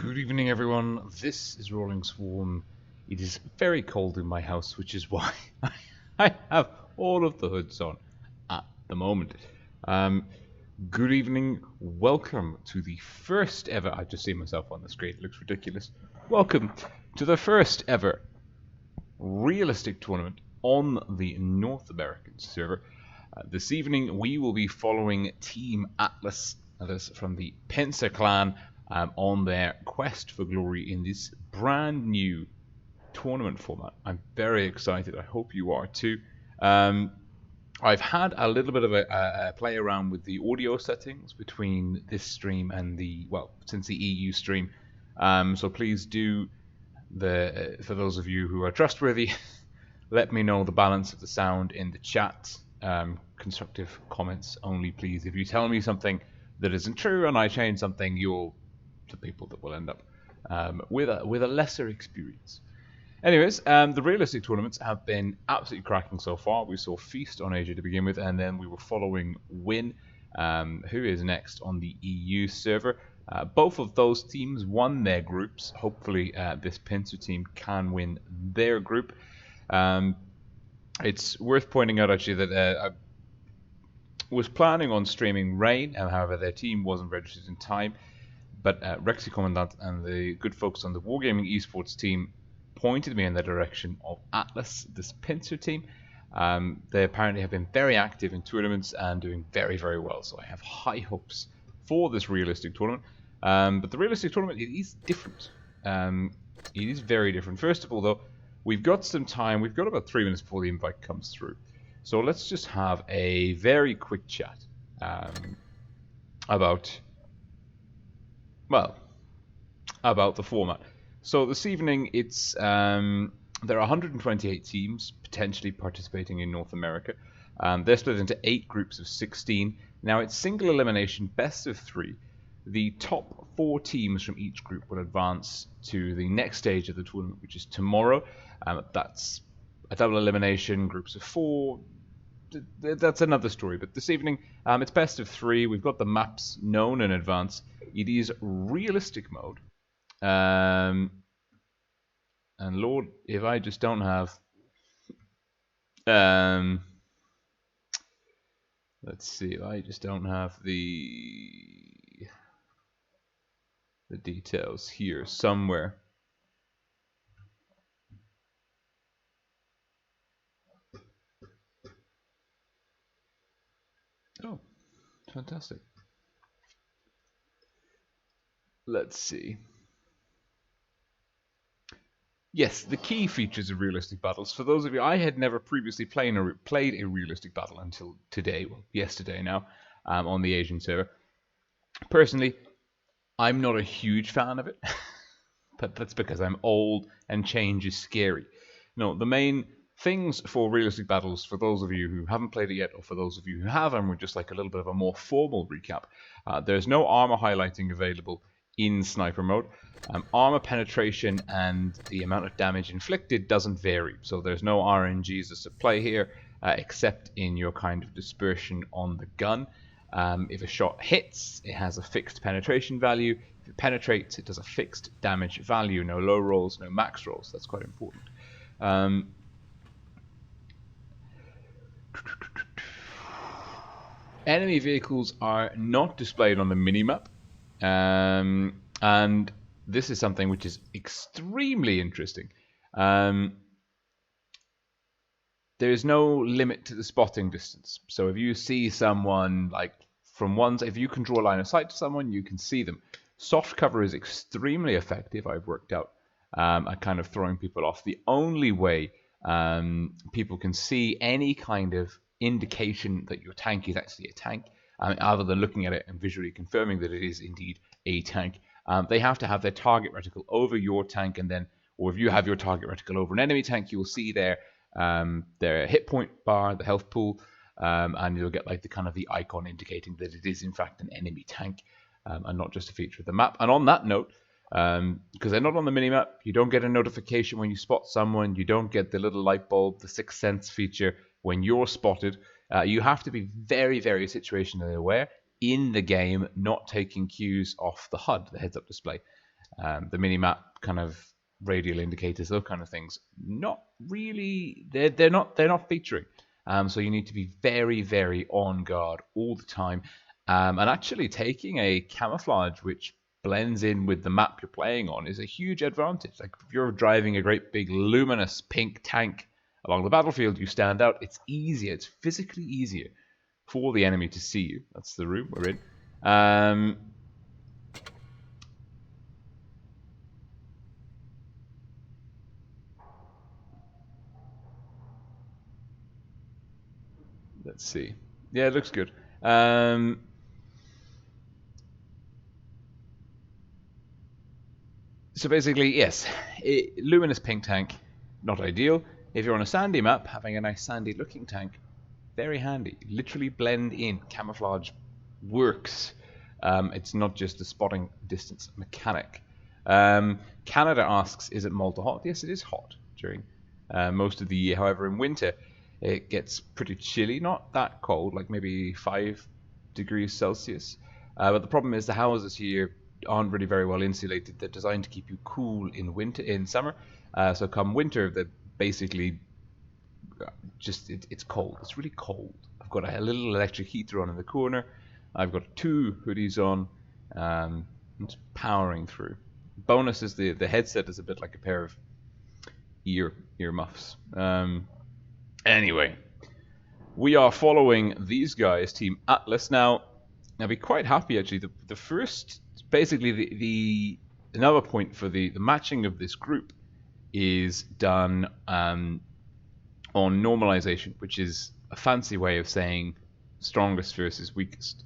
Good evening, everyone. This is Rolling Swarm. It is very cold in my house, which is why I have all of the hoods on at the moment. Good evening. Welcome to the first ever. I've just seen myself on the screen. It looks ridiculous. Welcome to the first ever realistic tournament on the North American server. This evening, we will be following Team Atlas, that is from the Pincer clan, on their quest for glory in this brand new tournament format. I'm very excited. I hope you are too. I've had a little bit of a play around with the audio settings between this stream and since the EU stream. So please do, for those of you who are trustworthy, let me know the balance of the sound in the chat. Constructive comments only, please. If you tell me something that isn't true and I change something, you'll the people that will end up with a lesser experience. Anyways, the realistic tournaments have been absolutely cracking so far. We saw Feast on Asia to begin with, and then we were following Win, who is next on the EU server. Both of those teams won their groups. Hopefully, this Pincer team can win their group. It's worth pointing out actually that I was planning on streaming Rain, and however their team wasn't registered in time. But Rexy Commandant and the good folks on the Wargaming Esports team pointed me in the direction of Atlas, this Pincer team. They apparently have been very active in tournaments and doing very, very well. So I have high hopes for this realistic tournament. But the realistic tournament, it is different. It is very different. First of all, though, we've got some time. We've got about 3 minutes before the invite comes through. So let's just have a very quick chat about the format. So this evening, it's there are 128 teams potentially participating in North America. They're split into 8 groups of 16. Now it's single elimination, best of 3. The top 4 teams from each group will advance to the next stage of the tournament, which is tomorrow. That's a double elimination, groups of 4. That's another story. But this evening, it's best of 3. We've got the maps known in advance. It is realistic mode. And Lord, if I just don't have... let's see, if I just don't have the details here somewhere. Oh, fantastic. Let's see. Yes, the key features of realistic battles. For those of you, I had never previously played a realistic battle until today, well, yesterday now, on the Asian server. Personally, I'm not a huge fan of it, but that's because I'm old and change is scary. No, the main things for realistic battles, for those of you who haven't played it yet, or for those of you who have, and we're just like a little bit of a more formal recap, there's no armor highlighting available in sniper mode. Armor penetration and the amount of damage inflicted doesn't vary, so there's no RNGs as to play here, except in your kind of dispersion on the gun. If a shot hits, it has a fixed penetration value. If it penetrates, it does a fixed damage value. No low rolls, no max rolls. That's quite important. Enemy vehicles are not displayed on the minimap. And this is something which is extremely interesting. There is no limit to the spotting distance. So if you see someone if you can draw a line of sight to someone, you can see them. Soft cover is extremely effective. I've worked out at kind of throwing people off. The only way people can see any kind of indication that your tank is actually a tank, other than looking at it and visually confirming that it is indeed a tank, they have to have their target reticle over your tank, and then, or if you have your target reticle over an enemy tank, you will see their hit point bar, the health pool, and you'll get like the kind of the icon indicating that it is in fact an enemy tank, and not just a feature of the map. And on that note, because they're not on the minimap, you don't get a notification when you spot someone, you don't get the little light bulb, the sixth sense feature when you're spotted. You have to be very, very situationally aware in the game, not taking cues off the HUD, the heads-up display. The mini-map kind of radial indicators, those kind of things, not really, they're not featuring. So you need to be very, very on guard all the time. And actually taking a camouflage which blends in with the map you're playing on is a huge advantage. Like if you're driving a great big luminous pink tank along the battlefield, you stand out. It's easier, it's physically easier for the enemy to see you. That's the room we're in. Let's see. Yeah, it looks good. So basically, yes, luminous pink tank, not ideal. If you're on a sandy map, having a nice sandy looking tank, very handy. Literally blend in. Camouflage works. It's not just a spotting distance mechanic. Canada asks, is it Malta hot? Yes, it is hot during most of the year. However, in winter, it gets pretty chilly. Not that cold, like maybe 5 degrees Celsius. But the problem is the houses here aren't really very well insulated. They're designed to keep you cool in summer. So come winter, they're basically it's cold. It's really cold. I've got a little electric heater on in the corner. I've got 2 hoodies on. It's powering through. Bonus is the headset is a bit like a pair of ear muffs. Anyway, we are following these guys, Team Atlas. Now, I'll be quite happy actually. The first, basically the another point for the matching of this group is done on normalization, which is a fancy way of saying strongest versus weakest.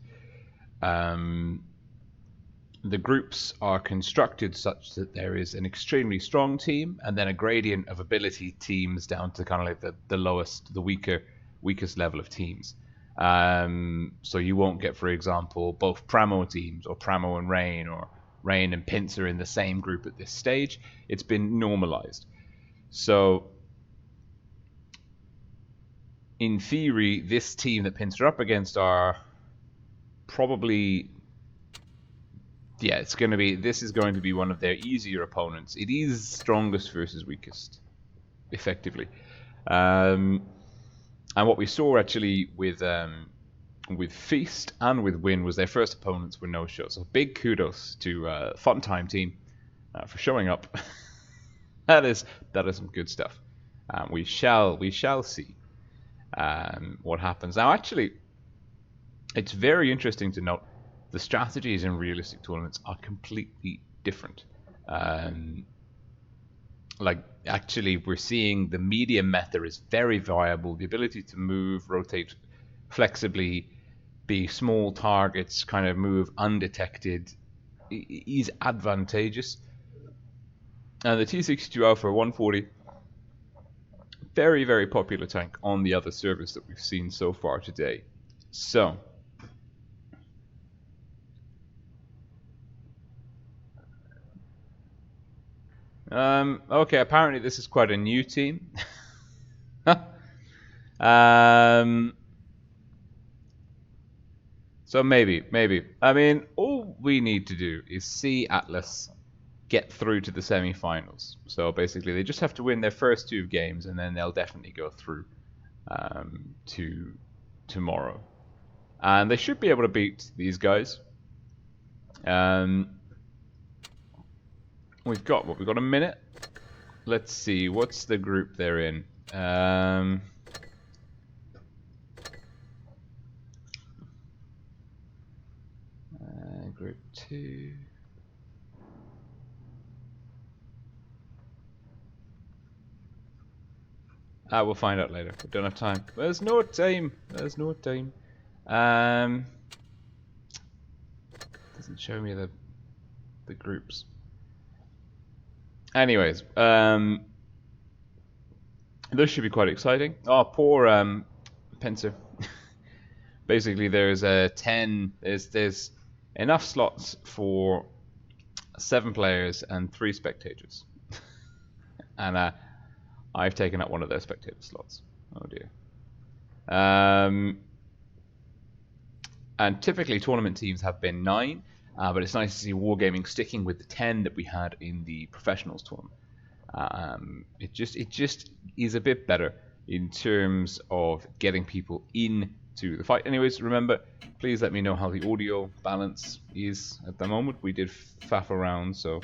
The groups are constructed such that there is an extremely strong team and then a gradient of ability teams down to kind of like the lowest, the weakest level of teams. So you won't get, for example, both Pramo teams or Pramo and Rain or Rain and Pincer in the same group at this stage. It's been normalized. So in theory, this team that Pincer are up against are probably, this is going to be one of their easier opponents. It is strongest versus weakest, effectively. And what we saw actually with Feast and with Win was their first opponents were no show. So big kudos to FunTime team for showing up. that is some good stuff. We shall see what happens. Now, actually, it's very interesting to note the strategies in realistic tournaments are completely different. Actually, we're seeing the medium meta is very viable. The ability to move, rotate flexibly, be small targets, kind of move undetected, is advantageous. And the T62 Alpha 140, very, very popular tank on the other servers that we've seen so far today. So, okay, apparently this is quite a new team. So maybe. I mean, all we need to do is see Atlas get through to the semifinals. So basically, they just have to win their first 2 games, and then they'll definitely go through to tomorrow. And they should be able to beat these guys. We've got a minute. Let's see, what's the group they're in? Group 2. We'll find out later. We don't have time. There's no time. Doesn't show me the groups. Anyways, this should be quite exciting. Oh, poor Pincer. Basically, there's there's enough slots for 7 players and 3 spectators, and I've taken up one of their spectator slots. Oh dear. And typically tournament teams have been 9. But it's nice to see Wargaming sticking with the 10 that we had in the professionals tournament. It just is a bit better in terms of getting people into the fight. Anyways, remember, please let me know how the audio balance is at the moment. We did faff around, so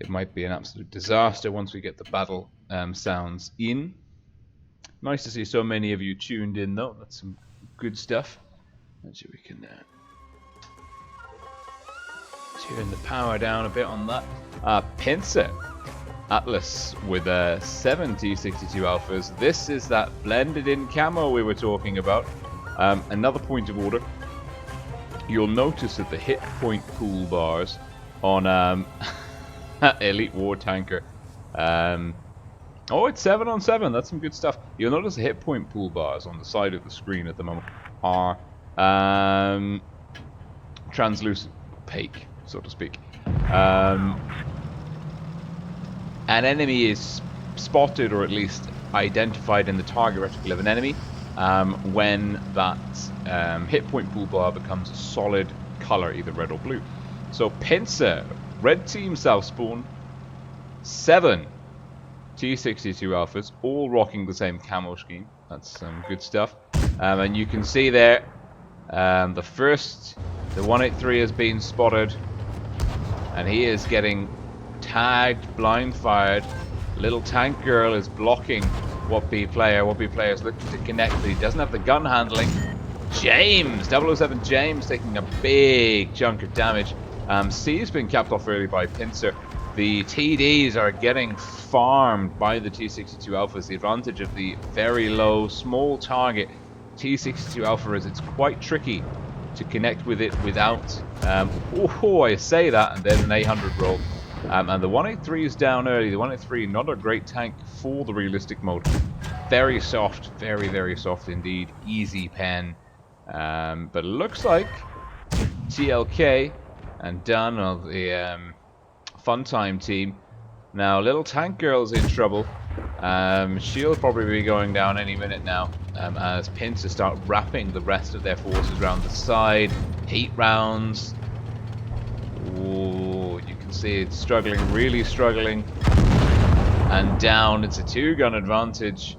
it might be an absolute disaster once we get the battle sounds in. Nice to see so many of you tuned in, though. That's some good stuff. Let's see if we can turn the power down a bit on that. Pincer Atlas with 7 T62 alphas. This is that blended in camo we were talking about. Another point of order. You'll notice that the hit point pool bars on Elite War Tanker. Oh, it's 7 on 7. That's some good stuff. You'll notice the hit point pool bars on the side of the screen at the moment are translucent, opaque, so to speak. An enemy is spotted, or at least identified in the target reticle of an enemy, when that hit point pool bar becomes a solid color, either red or blue. So Pincer, red team South Spawn, 7 T62 alphas, all rocking the same camo scheme. That's some good stuff. And you can see there, the 183 has been spotted, and he is getting tagged, blind fired. Little tank girl is blocking WoT player. WoT player is looking to connect, but he doesn't have the gun handling. James, 007 James, taking a big chunk of damage. C has been capped off early by Pincer. The TDs are getting farmed by the T62 alphas. The advantage of the very low, small target T62 alpha is it's quite tricky to connect with it without. I say that, and then an 800 roll. And the 183 is down early. The 183, not a great tank for the realistic mode. Very soft, very, very soft indeed. Easy pen. But it looks like TLK and Dan of the FunTime team. Now, little tank girl's in trouble. She'll probably be going down any minute now, as Pincer start wrapping the rest of their forces around the side. Heat rounds. Ooh, you can see it's struggling, really struggling. And down, it's a 2-gun advantage.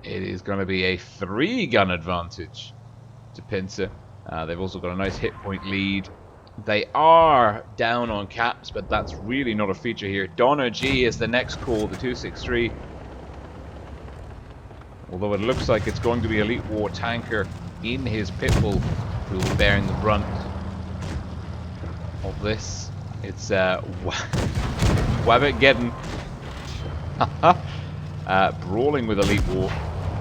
It is going to be a 3-gun advantage to Pincer. They've also got a nice hit point lead. They are down on caps, but that's really not a feature here. Donner G is the next call, the 263. Although it looks like it's going to be Elite War Tanker in his Pitbull who will be bearing the brunt of this. It's Wabbit-Geddon brawling with Elite War.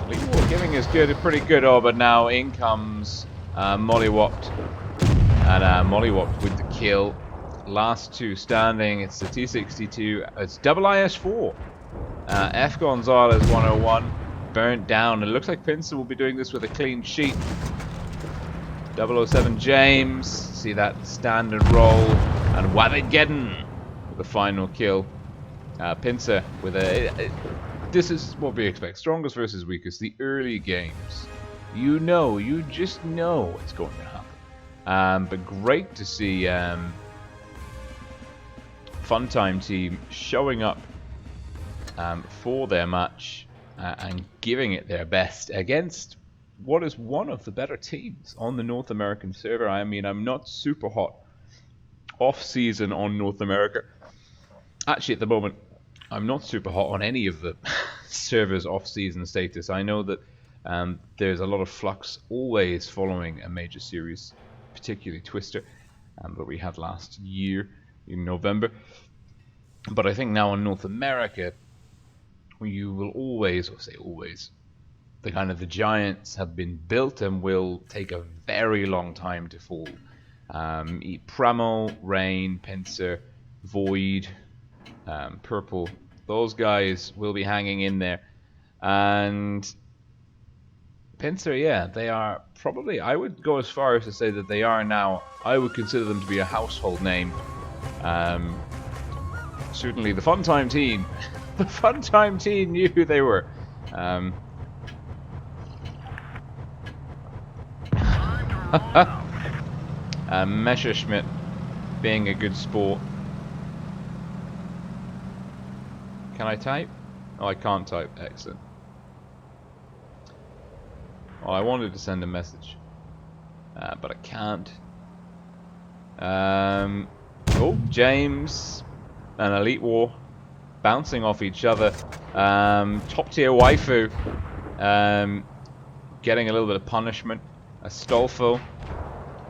Elite War giving us pretty good, but now in comes Mollywopped. And Mollywopped with the kill. Last two standing. It's the T62. It's double IS4. F Gonzalez 101. Burnt down. It looks like Pincer will be doing this with a clean sheet. 007 James. See that standard roll. And Wabbit-Geddon with the final kill. Pincer with a... this is what we expect. Strongest versus weakest. The early games. You just know what's going to happen. But great to see FunTime team showing up for their match and giving it their best against what is one of the better teams on the North American server. I mean, I'm not super hot off-season on North America. Actually, at the moment, I'm not super hot on any of the servers off-season status. I know that there's a lot of flux always following a major series, particularly Twister, that we had last year in November. But I think now in North America, you will always, or say always, the giants have been built and will take a very long time to fall. Pramo, Rain, Pincer, Void, Purple, those guys will be hanging in there. And Pincer, yeah, they are probably, I would go as far as to say that they are now, I would consider them to be a household name. Certainly the FunTime team. The FunTime team knew who they were. Messerschmitt being a good sport. Can I type? Oh, I can't type. Excellent. Well, I wanted to send a message, but I can't. Oh, James and Elite War bouncing off each other. Top tier waifu getting a little bit of punishment. Astolfo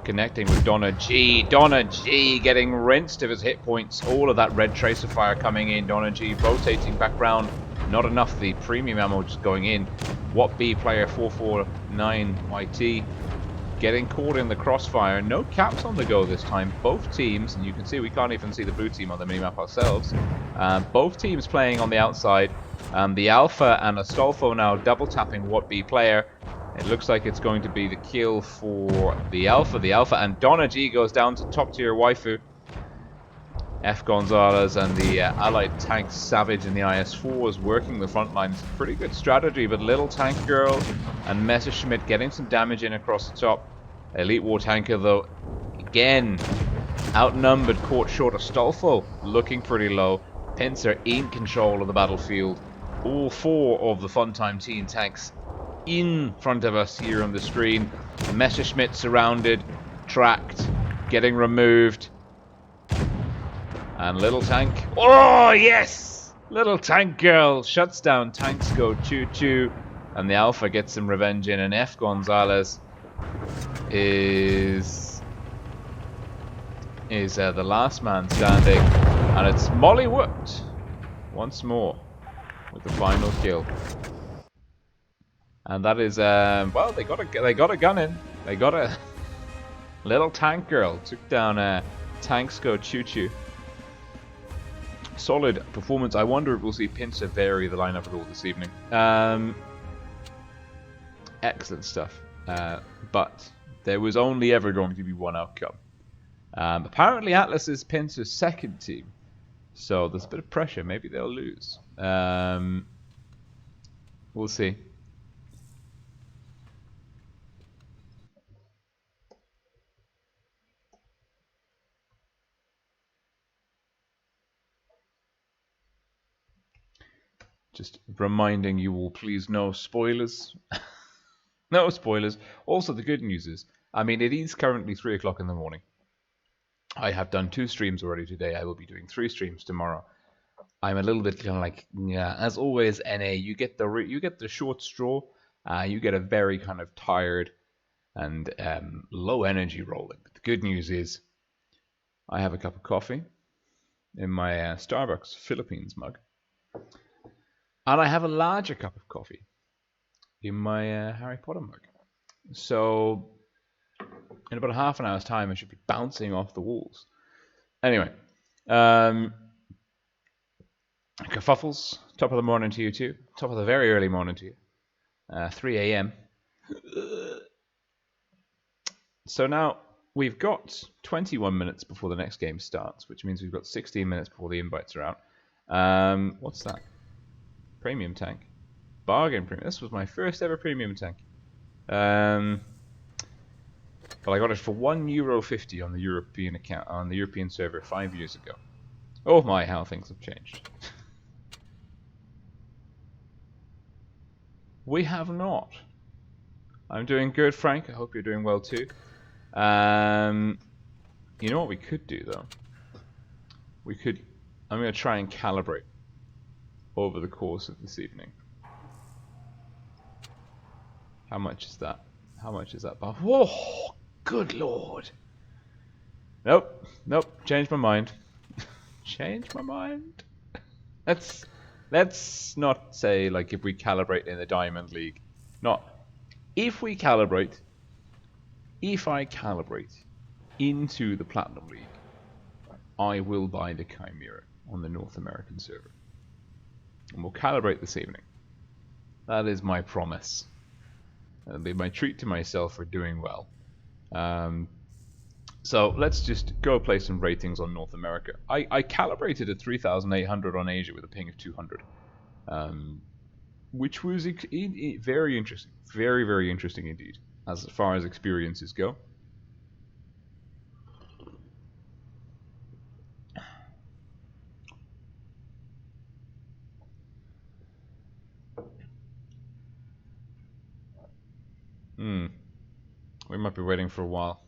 connecting with Donna G. Donna G getting rinsed of his hit points. All of that red tracer fire coming in. Donna G rotating back round. Not enough. The premium ammo just going in. WoT B player 449 YT getting caught in the crossfire. No caps on the go this time. Both teams, and you can see we can't even see the blue team on the minimap ourselves. Both teams playing on the outside. The Alpha and Astolfo now double tapping WoT B player. It looks like it's going to be the kill for the Alpha. The Alpha and Donna G goes down to top tier waifu. F. Gonzalez and the allied tank Savage in the IS-4 is working the front lines. Pretty good strategy, but Little Tank Girl and Messerschmitt getting some damage in across the top. Elite War Tanker, though, again, outnumbered, caught short. Astolfo looking pretty low. Pincer in control of the battlefield. All four of the FunTime team tanks in front of us here on the screen. Messerschmitt surrounded, tracked, getting removed. And Little Tank, oh yes! Little Tank Girl shuts down Tanks Go Choo Choo. And the Alpha gets some revenge in, and F. Gonzalez is the last man standing. And it's Molly WoT once more with the final kill. And that is, well, they got a gun in. They got a Little Tank Girl took down Tanks Go Choo Choo. Solid performance. I wonder if we'll see Pincer vary the lineup at all this evening. Excellent stuff. But there was only ever going to be one outcome. Apparently Atlas is Pincer's second team. So there's a bit of pressure. Maybe they'll lose. We'll see. Just reminding you all, please, no spoilers. No spoilers. Also, the good news is, I mean, it is currently 3 o'clock in the morning. I have done 2 streams already today. I will be doing 3 streams tomorrow. I'm a little bit kind of like, yeah, as always, NA, you get the short straw. You get a very kind of tired and low energy rolling. But the good news is, I have a cup of coffee in my Starbucks Philippines mug. And I have a larger cup of coffee in my Harry Potter mug. So, in about half an hour's time, I should be bouncing off the walls. Anyway, kerfuffles, top of the morning to you too. Top of the very early morning to you. 3 a.m. So now, we've got 21 minutes before the next game starts, which means we've got 16 minutes before the invites are out. What's that? Premium tank. Bargain premium. This was my first ever premium tank. But I got it for €1.50 on the European account, on the European server 5 years ago. Oh my, how things have changed. We have not. I'm doing good, Frank. I hope you're doing well too. You know what we could do though? I'm going to try and calibrate over the course of this evening. How much is that? How much is that? Whoa! Good lord! Nope. Changed my mind. Changed my mind. Let's not say like if we calibrate in the Diamond League. Not if we calibrate. If I calibrate into the Platinum League, I will buy the Chimera on the North American server. And we'll calibrate this evening. That is my promise. That'll be my treat to myself for doing well. So let's just go play some ratings on North America. I calibrated at 3,800 on Asia with a ping of 200. Which was very interesting. Very, very interesting indeed. as far as experiences go. We might be waiting for a while.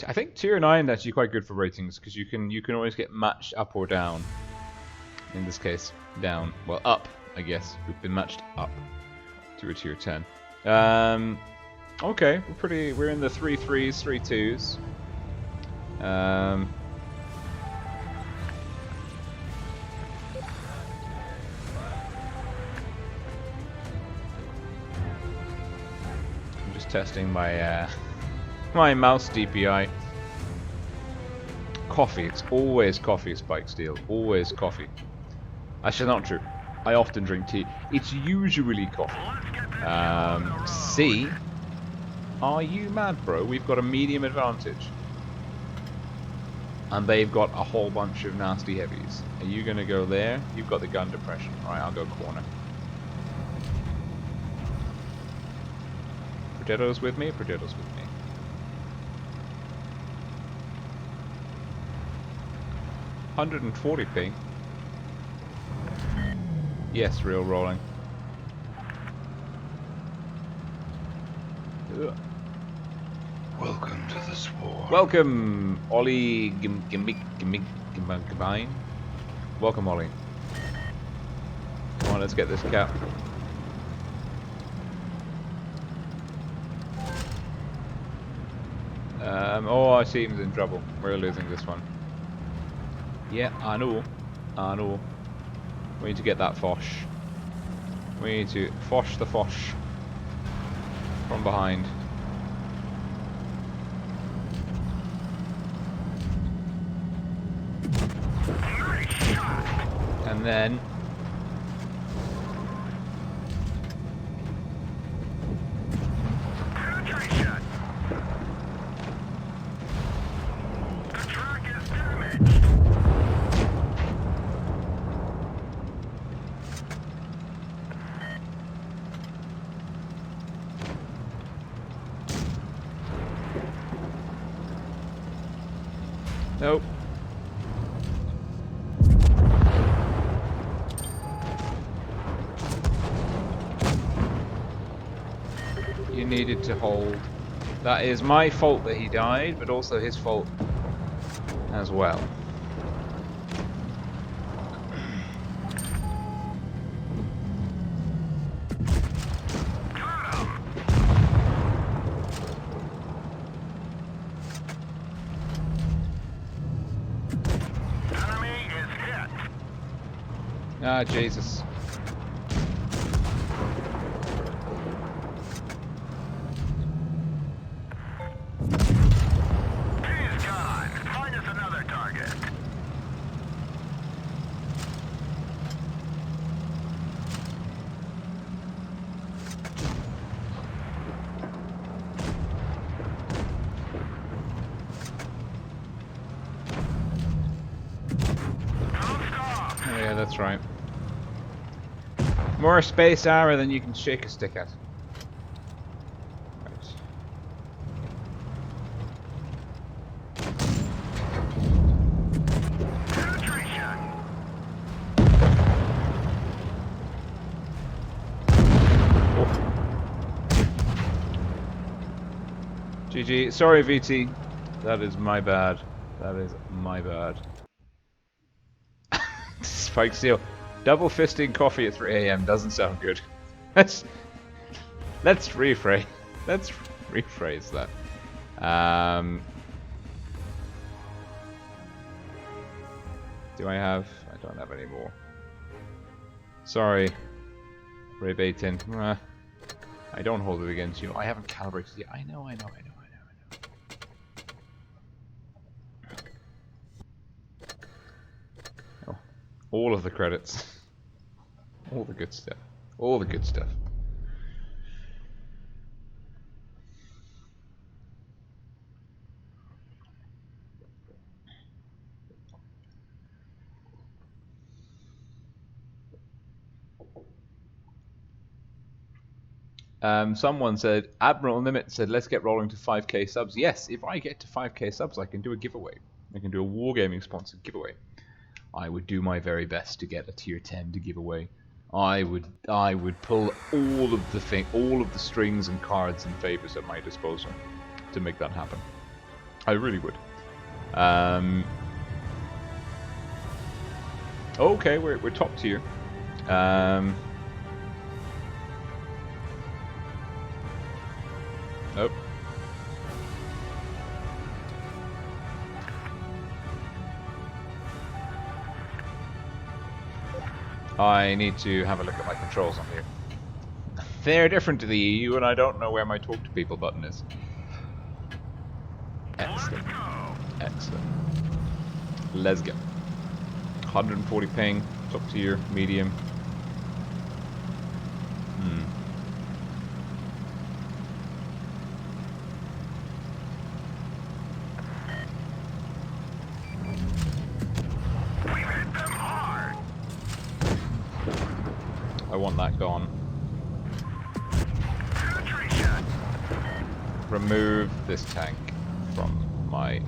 I think tier 9 is actually quite good for ratings because you can always get matched up or down. In this case, down. Well, up, I guess. We've been matched up to a tier 10. Okay, we're in the 3-3s, 3-2s. I'm just testing my my mouse DPI. Coffee. It's always coffee, Spike Steel. Always coffee. Actually, not true. I often drink tea. It's usually coffee. C. Are you mad, bro? We've got a medium advantage. And they've got a whole bunch of nasty heavies. Are you going to go there? You've got the gun depression. Alright, I'll go corner. Potatoes with me? Potatoes with me. $140p. Yes, real rolling. Ugh. Welcome to the swarm. Welcome, Ollie Combine. Welcome, Ollie. Come on, let's get this cap. Oh, our team's in trouble. We're losing this one. Yeah, I know. I know. We need to get that Fosh. We need to Fosh the Fosh. From behind. And then... Nope. You needed to hold. That is my fault that he died, but also his fault as well. Ah, Jesus. He's gone. Find us another target. Oh yeah, that's right. More space arrow than you can shake a stick at. Right. GG. Sorry, VT. That is my bad. That is my bad. Spike Seal. Double fisting coffee at 3 AM doesn't sound good. Let's rephrase. Let's rephrase that. Do I have? I don't have any more. Sorry, Ray Baitin. I don't hold it against you. I haven't calibrated yet. I know. Oh, all of the credits. All the good stuff. All the good stuff. Someone said, Admiral Limit said, let's get rolling to 5k subs. Yes, if I get to 5k subs, I can do a giveaway. I can do a Wargaming sponsored giveaway. I would do my very best to get a tier 10 to give away. I would pull all of the strings and cards and favors at my disposal to make that happen. I really would. Okay, we're top tier. Oh. I need to have a look at my controls on here. They're different to the EU, and I don't know where my talk to people button is. Excellent. Excellent. Let's go. 140 ping, top tier, medium. I want that gone. Remove this tank from my...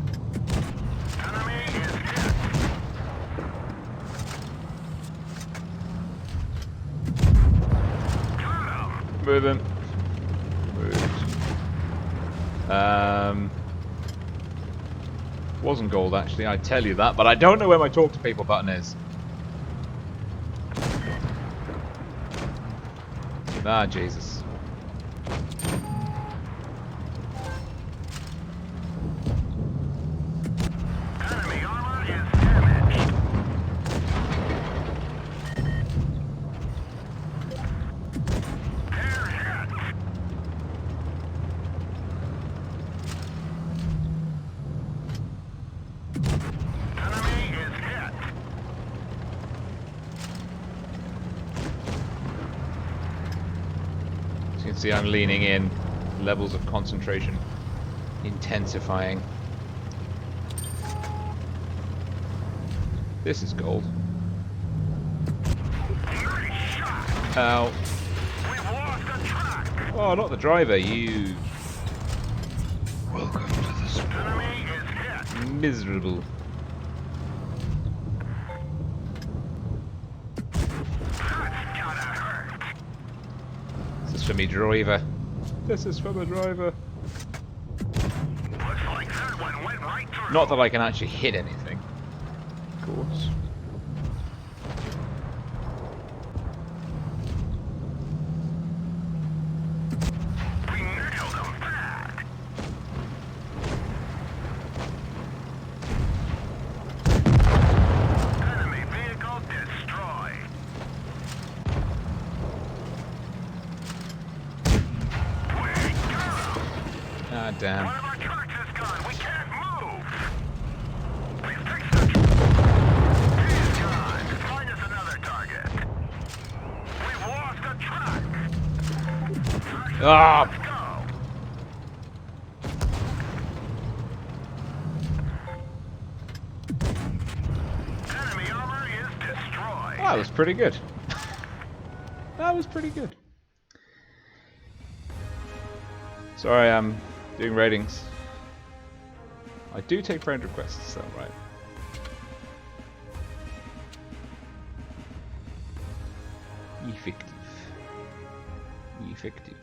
Moving. Moved. Wasn't gold actually, I tell you that, but I don't know where my talk to people button is. Ah, Jesus. Enemy armor is damaged. They're hit. Enemy is hit. As you can see, I'm leaning in. Levels of concentration intensifying. This is gold. Nice shot. Ow. We've lost the track. Oh, not the driver, you Welcome to the sport. Enemy is hit. miserable. That's gotta hurt. This is for me driver. This is for the driver. Looks like that one went right through. Not that I can actually hit anything. Of course. We nailed them bad. Enemy vehicle destroyed. We got him. Ah, damn. One of our trucks is gone. We can't move. We fixed it. He's gone. Find us another target. We've lost a truck. Ah! Let's go. Enemy armor is destroyed. That was pretty good. That was pretty good. Sorry, I'm doing ratings. I do take friend requests, though, right? Effective. Effective.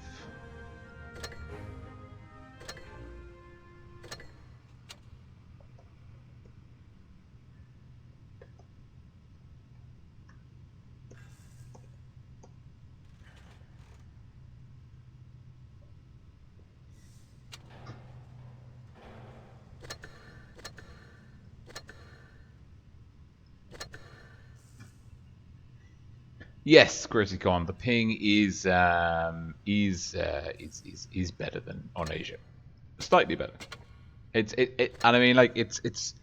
Yes, Gritticon, the ping is better than on Asia, slightly better. And I mean, like it's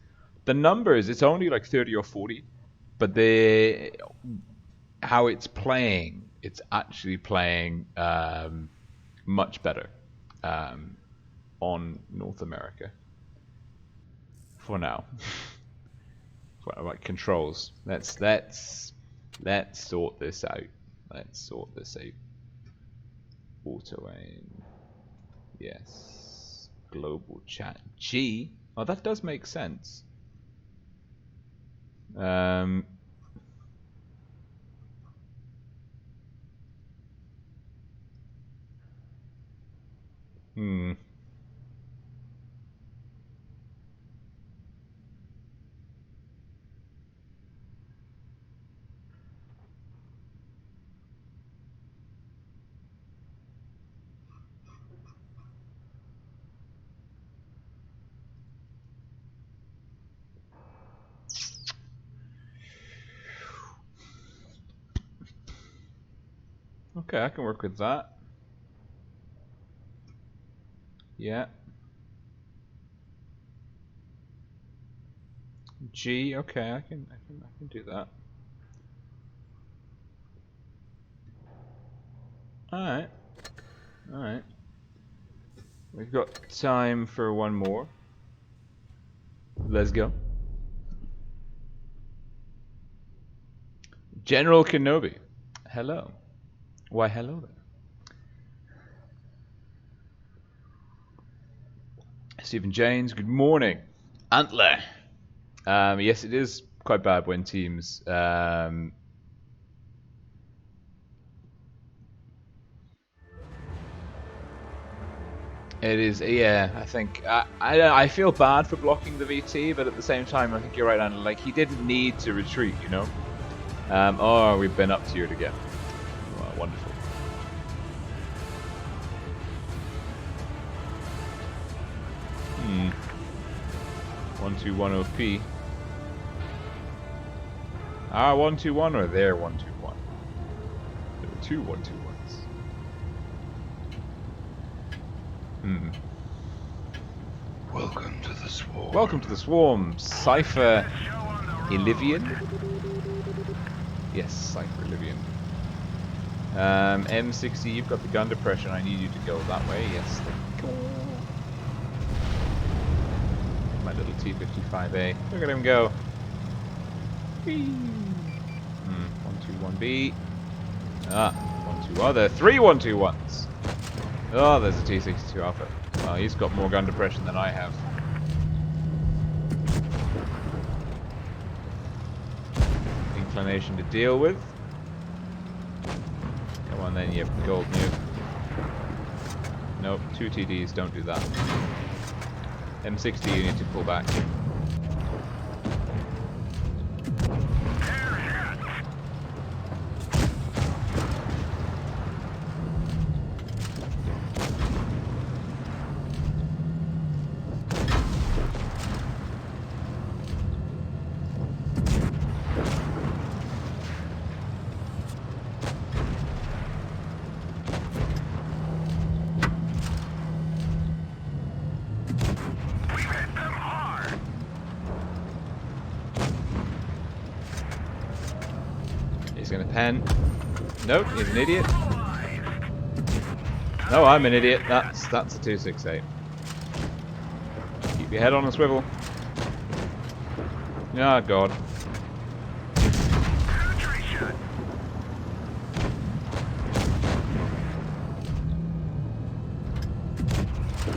the numbers. It's only like 30 or 40, but how it's playing, it's actually playing much better on North America for now. For like controls, let's sort this out. Let's sort this out. Auto aim. Yes. Global chat. G. Oh, that does make sense. Hmm. Okay, I can work with that. Yeah. G. Okay, I can do that. All right. All right. We've got time for one more. Let's go. General Kenobi. Hello. Why, hello there. Stephen James, good morning. Antler. Yes, it is quite bad when teams it is, yeah. I think I feel bad for blocking the VT, but at the same time, I think you're right, Antler. Like, he didn't need to retreat, you know. Oh, we've been up tiered again. Well, wonderful. Hmm. 121 OP. Our 121 or their 121? There were two 121s. Hmm. Welcome to the swarm. Welcome to the swarm, Cypher Illivian. Yes, Cypher Illivian. M60, you've got the gun depression. I need you to go that way. Yes. My little T-55A. Look at him go. 121B. Ah, 1-2. Oh, there are 3 121s. Oh, there's a T-62 Alpha. Oh, he's got more gun depression than I have. Inclination to deal with. Come on then, you gold new. Nope, 2 TDs, don't do that. M60, you need to pull back. He's gonna pen. Nope, he's an idiot. No, I'm an idiot. That's a 268. Keep your head on a swivel. Oh god.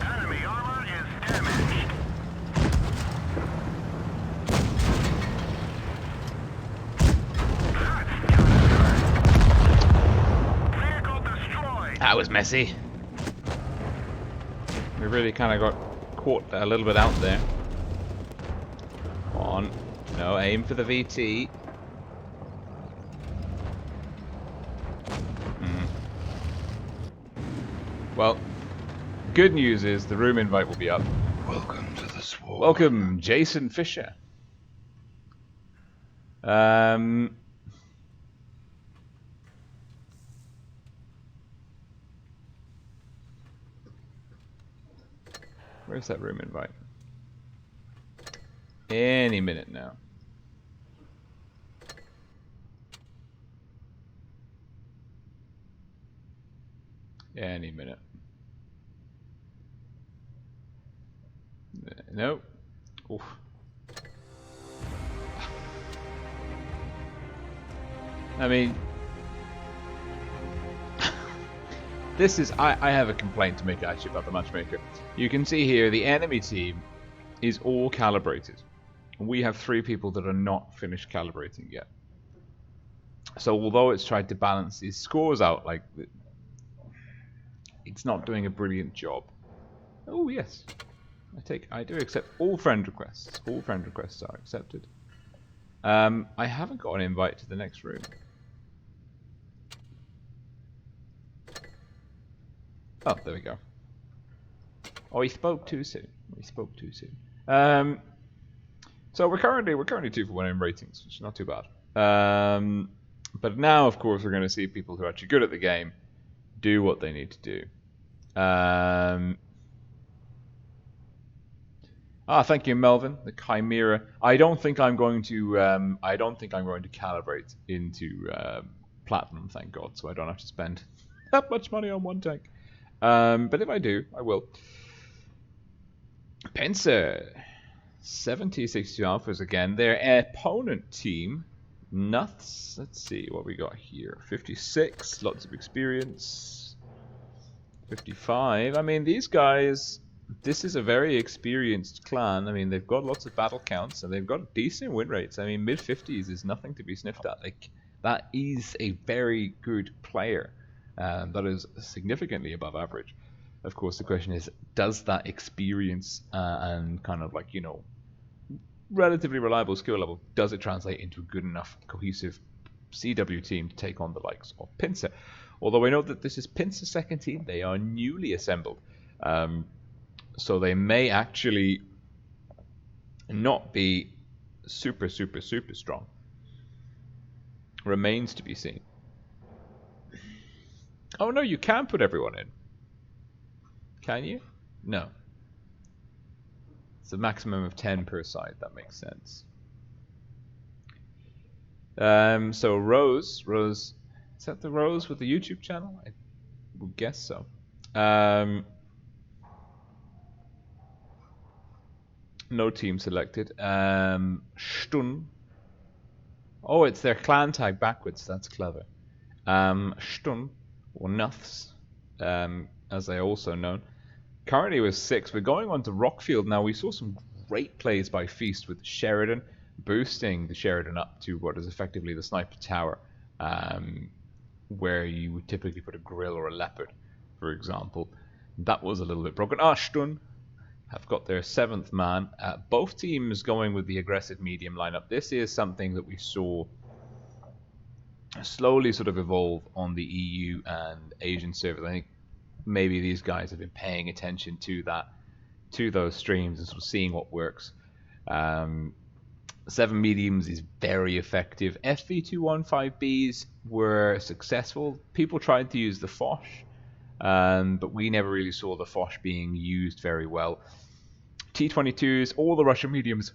Enemy armor is damaged. Vehicle destroyed. That was messy. We really kind of got caught a little bit out there. Come on. No, aim for the VT. Well, good news is the room invite will be up. Welcome to the swarm. Welcome, Jason Fisher. Where's that room invite? Any minute now. Any minute. Nope. Oof. I mean, This is... I have a complaint to make actually about the matchmaker. You can see here the enemy team is all calibrated. We have 3 people that are not finished calibrating yet. So although it's tried to balance these scores out, like, it's not doing a brilliant job. Oh yes, I do accept all friend requests. All friend requests are accepted. I haven't got an invite to the next room. Oh, there we go. Oh, he spoke too soon. He spoke too soon. So we're currently 2 for 1 in ratings, which is not too bad. But now, of course, we're going to see people who are actually good at the game do what they need to do. Thank you, Melvin. The Chimera. I don't think I'm going to calibrate into platinum. Thank God, so I don't have to spend that much money on one tank. But if I do, I will. Pincer. 70-62 alphas again. Their opponent team, Nuts. Let's see what we got here. 56, lots of experience. 55. I mean, these guys, this is a very experienced clan. I mean, they've got lots of battle counts and they've got decent win rates. I mean, mid-50s is nothing to be sniffed at. Like, that is a very good player. That is significantly above average. Of course, the question is, does that experience and kind of like, you know, relatively reliable skill level, does it translate into a good enough cohesive CW team to take on the likes of Pincer? Although I know that this is Pincer's second team, they are newly assembled. So they may actually not be super strong. Remains to be seen. Oh no, you can put everyone in. Can you? No. It's a maximum of 10 per side, that makes sense. So Rose, is that the Rose with the YouTube channel? I would guess so. No team selected. Stoom. Oh, it's their clan tag backwards, that's clever. Stoom, or Nuths, as they are also known. Currently with 6. We're going on to Rockfield now. We saw some great plays by Feast with Sheridan, boosting the Sheridan up to what is effectively the sniper tower, where you would typically put a grill or a leopard, for example. That was a little bit broken. Stun have got their 7th man. Both teams going with the aggressive medium lineup. This is something that we saw slowly sort of evolve on the EU and Asian servers. I think maybe these guys have been paying attention to those streams and sort of seeing what works. 7 mediums is very effective. FV215Bs were successful. People tried to use the Foch, but we never really saw the Foch being used very well. T22s, all the Russian mediums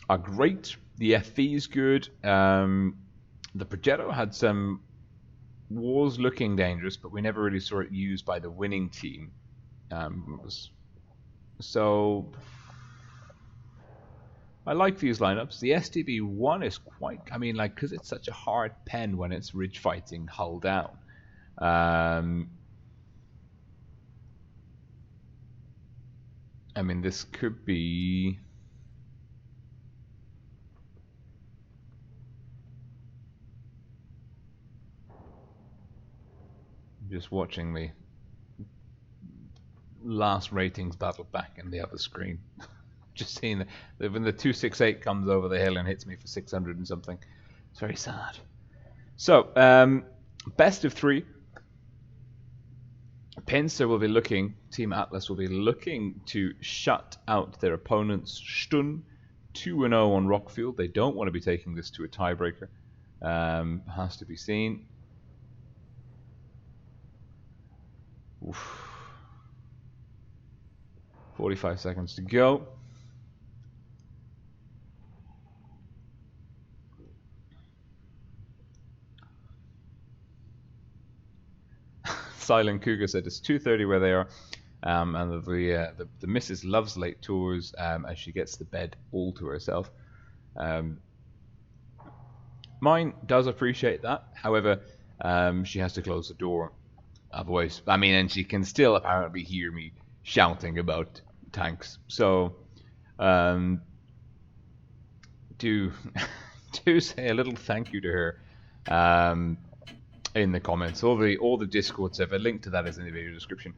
are great. The FV is good. The Progetto had some was looking dangerous, but we never really saw it used by the winning team. So I like these lineups. The STB1 is quite, I mean, like, because it's such a hard pen when it's ridge fighting hull down. I mean, this could be... Just watching the last ratings battle back in the other screen. Just seeing that when the 268 comes over the hill and hits me for 600 and something. It's very sad. So, best of 3. Pincer will be looking, Team Atlas will be looking to shut out their opponents. Stun 2-0 on Rockfield. They don't want to be taking this to a tiebreaker. Has to be seen. Oof. 45 seconds to go. Silent Cougar said it's 2:30 where they are, and the missus loves late tours as she gets the bed all to herself. Mine does appreciate that. However, she has to close the door a voice. I mean, and she can still apparently hear me shouting about tanks. So, do say a little thank you to her in the comments. All the Discord server, a link to that is in the video description.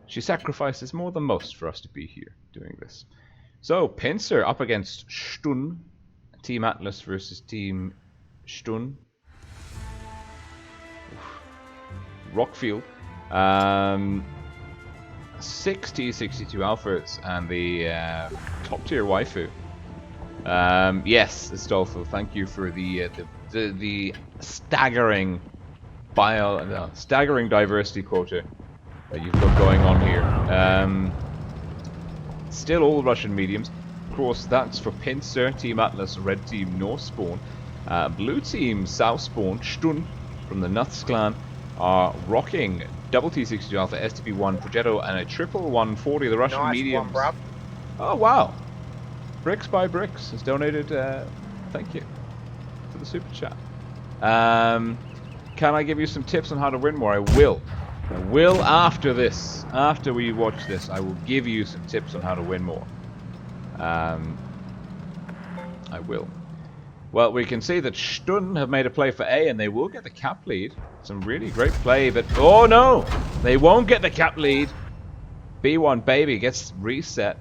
She sacrifices more than most for us to be here doing this. So, Pincer up against Stoom. Team Atlas versus Team Stoom. Rockfield. 60-62 Alphas and the top tier waifu. Yes, Astolfo, thank you for the staggering staggering diversity quota that you've got going on here. Still all Russian mediums. Of course, that's for Pincer, Team Atlas, Red Team, North Spawn. Blue Team, South Spawn, Stun from the Nuts clan are rocking double T62 Alpha, STP1, Progetto, and a triple 140, the Russian mediums. One, oh, wow. Bricks by Bricks has donated, thank you for the super chat. Can I give you some tips on how to win more? I will. I will after this. After we watch this, I will give you some tips on how to win more. I will. Well, we can see that Stun have made a play for A, and they will get the cap lead. Some really great play, but oh no! They won't get the cap lead. B1 Baby gets reset.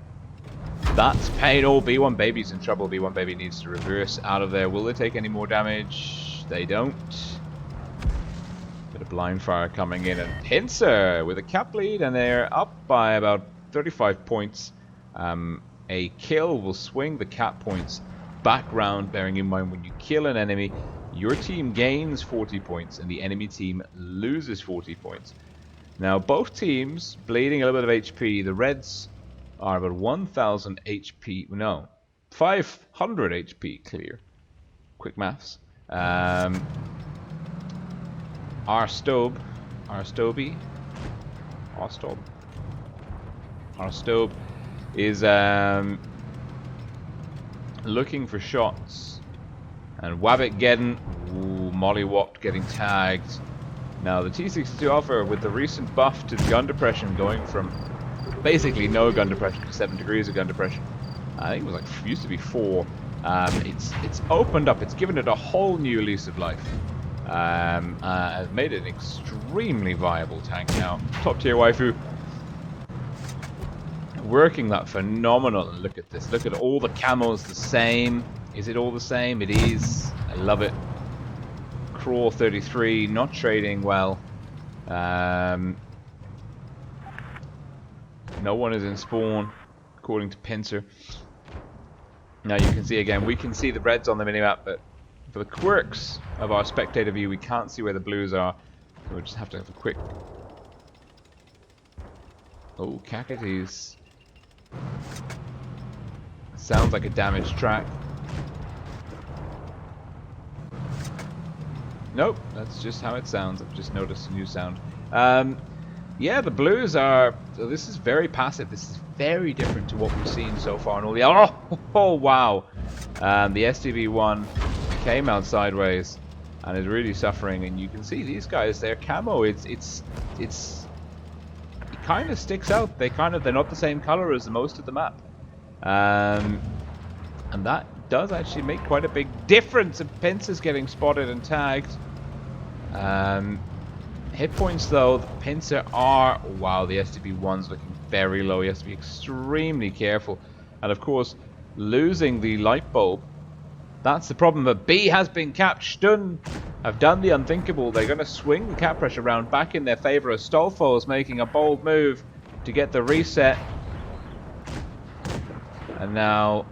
That's pain. Oh, B1 Baby's in trouble. B1 Baby needs to reverse out of there. Will they take any more damage? They don't. Bit of blind fire coming in, and Pincer with a cap lead, and they're up by about 35 points. A kill will swing the cap points back round, bearing in mind when you kill an enemy, your team gains 40 points and the enemy team loses 40 points. Now, both teams bleeding a little bit of HP. The Reds are about 1,000 HP. No, 500 HP clear. Quick maths. Arstobe is looking for shots, and Wabbit getting mollywopped, getting tagged. Now the T62 Alpha, with the recent buff to the gun depression, going from basically no gun depression to 7 degrees of gun depression. I think it was like used to be 4. It's opened up. It's given it a whole new lease of life. Has made it an extremely viable tank now. Top tier waifu. Working that phenomenal. Look at this. Look at all the camos the same. Is it all the same? It is. I love it. Crawl 33, not trading well. No one is in spawn, according to Pincer. Now you can see again, we can see the reds on the minimap, but for the quirks of our spectator view, we can't see where the blues are. So we'll just have to have a quick... Oh, Cackatees. Sounds like a damaged track. Nope, that's just how it sounds. I've just noticed a new sound. Yeah, the blues are... So this is very passive. This is very different to what we've seen so far in all the... Oh wow! The STV1 came out sideways and is really suffering. And you can see these guys, their camo, it kind of sticks out. They're not the same color as most of the map. And that does actually make quite a big difference. And Pincer's getting spotted and tagged. Hit points though, the Pincer are... Wow, the STB1's looking very low. You have to be extremely careful. And of course, losing the light bulb, that's the problem. But B has been capped. Stun have done the unthinkable. They're going to swing the cap pressure round back in their favor as Stolfo's making a bold move to get the reset. And now...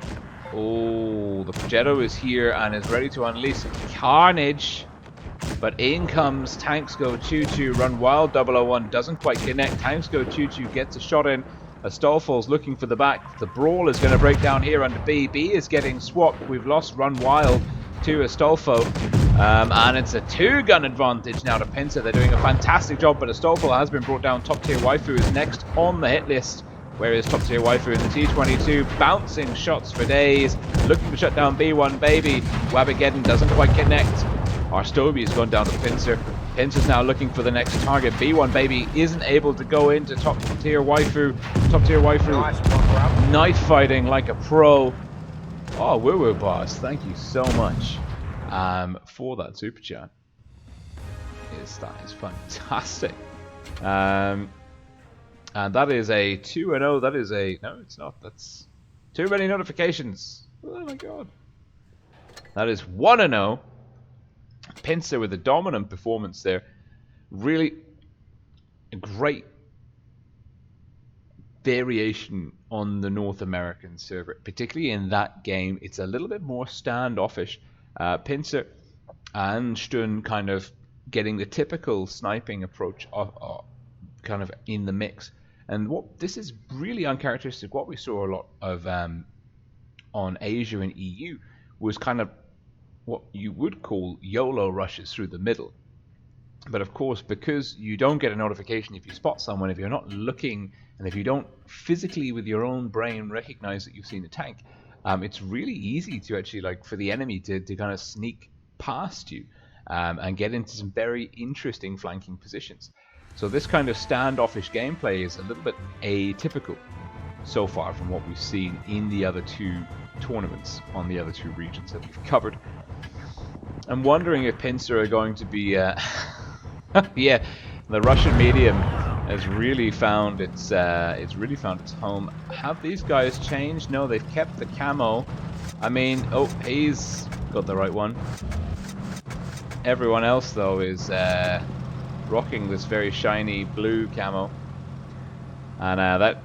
Oh, the Progetto is here and is ready to unleash carnage. But in comes Tanks Go Choo Choo, run wild 001, doesn't quite connect. Tanks Go Choo Choo gets a shot in. Astolfo's looking for the back. The brawl is going to break down here under B. B is getting swapped. We've lost run wild to Astolfo. And it's a 2-gun advantage now to Pincer. They're doing a fantastic job, but Astolfo has been brought down. Top tier waifu is next on the hit list. Where is top tier waifu in the T22? Bouncing shots for days. Looking to shut down B1 Baby. Wabigeddon doesn't quite connect. Arstobi has gone down to Pincer. Pincer's now looking for the next target. B1 Baby isn't able to go into top tier waifu. Nice, Knife fighting like a pro. Oh, WoT Boss, thank you so much for that super chat. That is fantastic. And that is a 2-0. That is a... No, it's not. That's too many notifications. Oh my god. That is 1-0. Pincer with a dominant performance there. Really a great variation on the North American server, particularly in that game. It's a little bit more standoffish. Pincer and Stoom kind of getting the typical sniping approach kind of in the mix. And what this is really uncharacteristic. What we saw a lot of on Asia and EU was kind of what you would call YOLO rushes through the middle. But of course, because you don't get a notification if you spot someone, if you're not looking, and if you don't physically with your own brain recognize that you've seen a tank, it's really easy to actually, like, for the enemy to kind of sneak past you and get into some very interesting flanking positions. So this kind of standoffish gameplay is a little bit atypical so far from what we've seen in the other two tournaments on the other two regions that we've covered. I'm wondering if Pincer are going to be... yeah, the Russian medium has really found its home. Have these guys changed? No, they've kept the camo. I mean, oh, he's got the right one. Everyone else though is rocking this very shiny blue camo, and that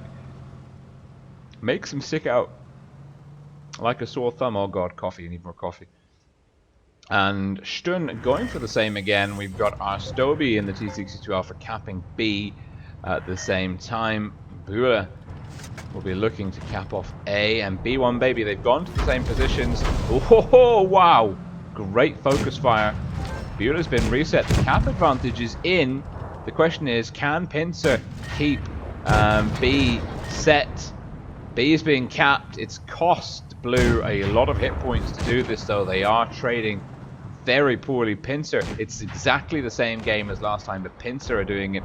makes him stick out like a sore thumb. Oh god, coffee! I need more coffee. And Stoom going for the same again. We've got our Stoby in the T62 Alpha capping B at the same time. Bula will be looking to cap off A, and B1 Baby, they've gone to the same positions. Oh, wow! Great focus fire. Bula's been reset. The cap advantage is in. The question is, can Pincer keep B set? B is being capped. It's cost Blue a lot of hit points to do this, though. They are trading very poorly. Pincer, it's exactly the same game as last time, but Pincer are doing it...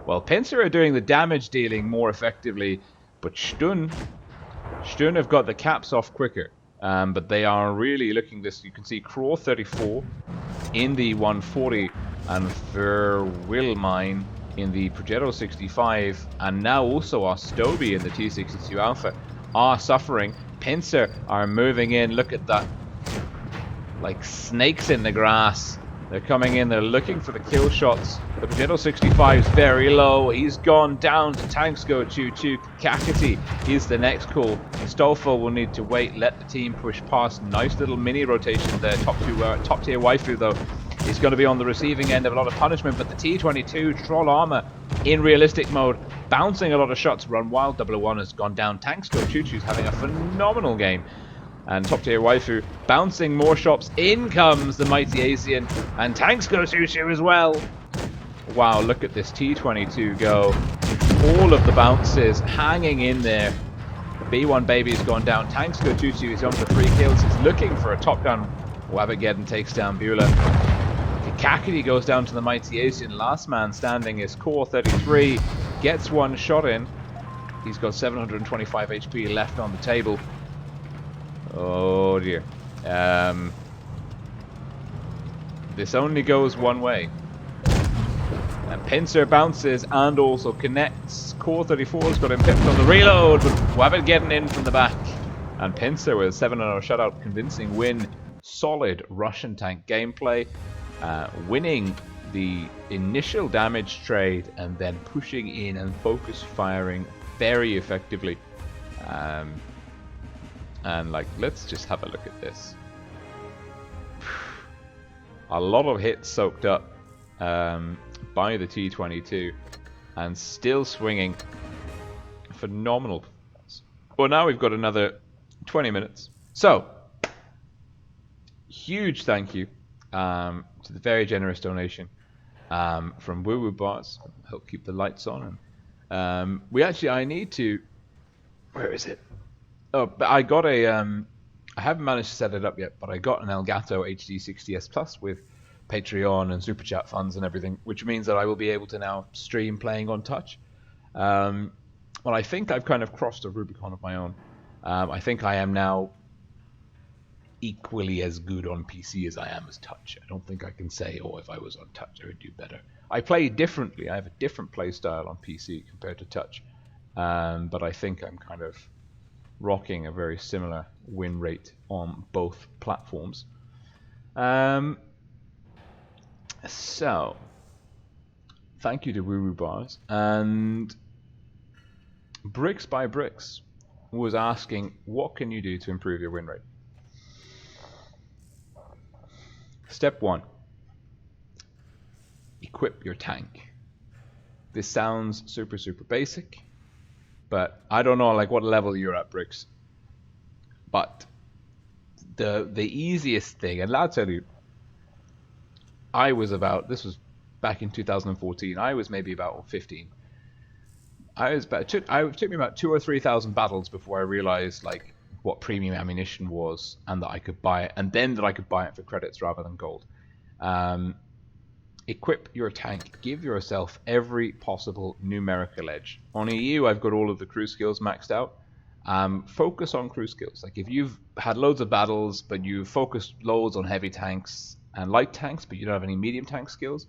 Well, Pincer are doing the damage dealing more effectively, but Stoom have got the caps off quicker. But they are really looking this... You can see Craw 34 in the 140 and Verwilmine in the Progetto 65, and now also our Stoby in the T62 Alpha are suffering. Pincer are moving in. Look at that. Like snakes in the grass. They're coming in. They're looking for the kill shots. The Progetto 65 is very low. He's gone down to tanks go choo-choo. Kakati is the next call. Stolfo will need to wait. Let the team push past. Nice little mini rotation there. Top tier waifu though is going to be on the receiving end of a lot of punishment. But the T22 Troll Armor in realistic mode, bouncing a lot of shots. Run Wild 001 has gone down. Tanks go choo-choo's having a phenomenal game. And top tier waifu bouncing more shots. In comes the mighty Asian, and tanks go choo-choo as well. Wow, look at this T22 go. All of the bounces hanging in there. B1 Baby's gone down. Tanks go choo-choo. He's on for 3 kills. He's looking for a top gun. Wabageddon takes down Beulah. Kakati goes down to the mighty Asian. Last man standing is Core 33. Gets one shot in. He's got 725 HP left on the table. Oh dear. This only goes one way. And Pincer bounces and also connects. Core 34's got him pipped on the reload, but Wabbit getting in from the back. And Pincer with a 7-0 shutout, convincing win. Solid Russian tank gameplay. Winning the initial damage trade and then pushing in and focus firing very effectively. And like, let's just have a look at this. A lot of hits soaked up by the T22 and still swinging. Phenomenal performance. Well, now we've got another 20 minutes. So, huge thank you to the very generous donation from WoT Blitz. Help keep the lights on. And I need to... Where is it? Oh, but I got a, I haven't managed to set it up yet, but I got an Elgato HD 60S Plus with Patreon and Super Chat funds and everything, which means that I will be able to now stream playing on touch. Well, I think I've kind of crossed a Rubicon of my own. I think I am now equally as good on PC as I am as touch. I don't think I can say, oh, if I was on touch, I would do better. I play differently. I have a different play style on PC compared to touch. But I think I'm kind of rocking a very similar win rate on both platforms. So, thank you to Woo Woo Bars. And Bricks by Bricks was asking, what can you do to improve your win rate? Step 1. Equip your tank. This sounds super basic, but I don't know like what level you're at, Bricks. But the easiest thing, and I'll tell you, this was back in 2014, I was maybe about 15. It took me about 2,000 or 3,000 battles before I realized like what premium ammunition was, and that I could buy it, and then that I could buy it for credits rather than gold. Equip your tank. Give yourself every possible numerical edge. On EU, I've got all of the crew skills maxed out. Focus on crew skills. Like if you've had loads of battles, but you've focused loads on heavy tanks and light tanks, but you don't have any medium tank skills,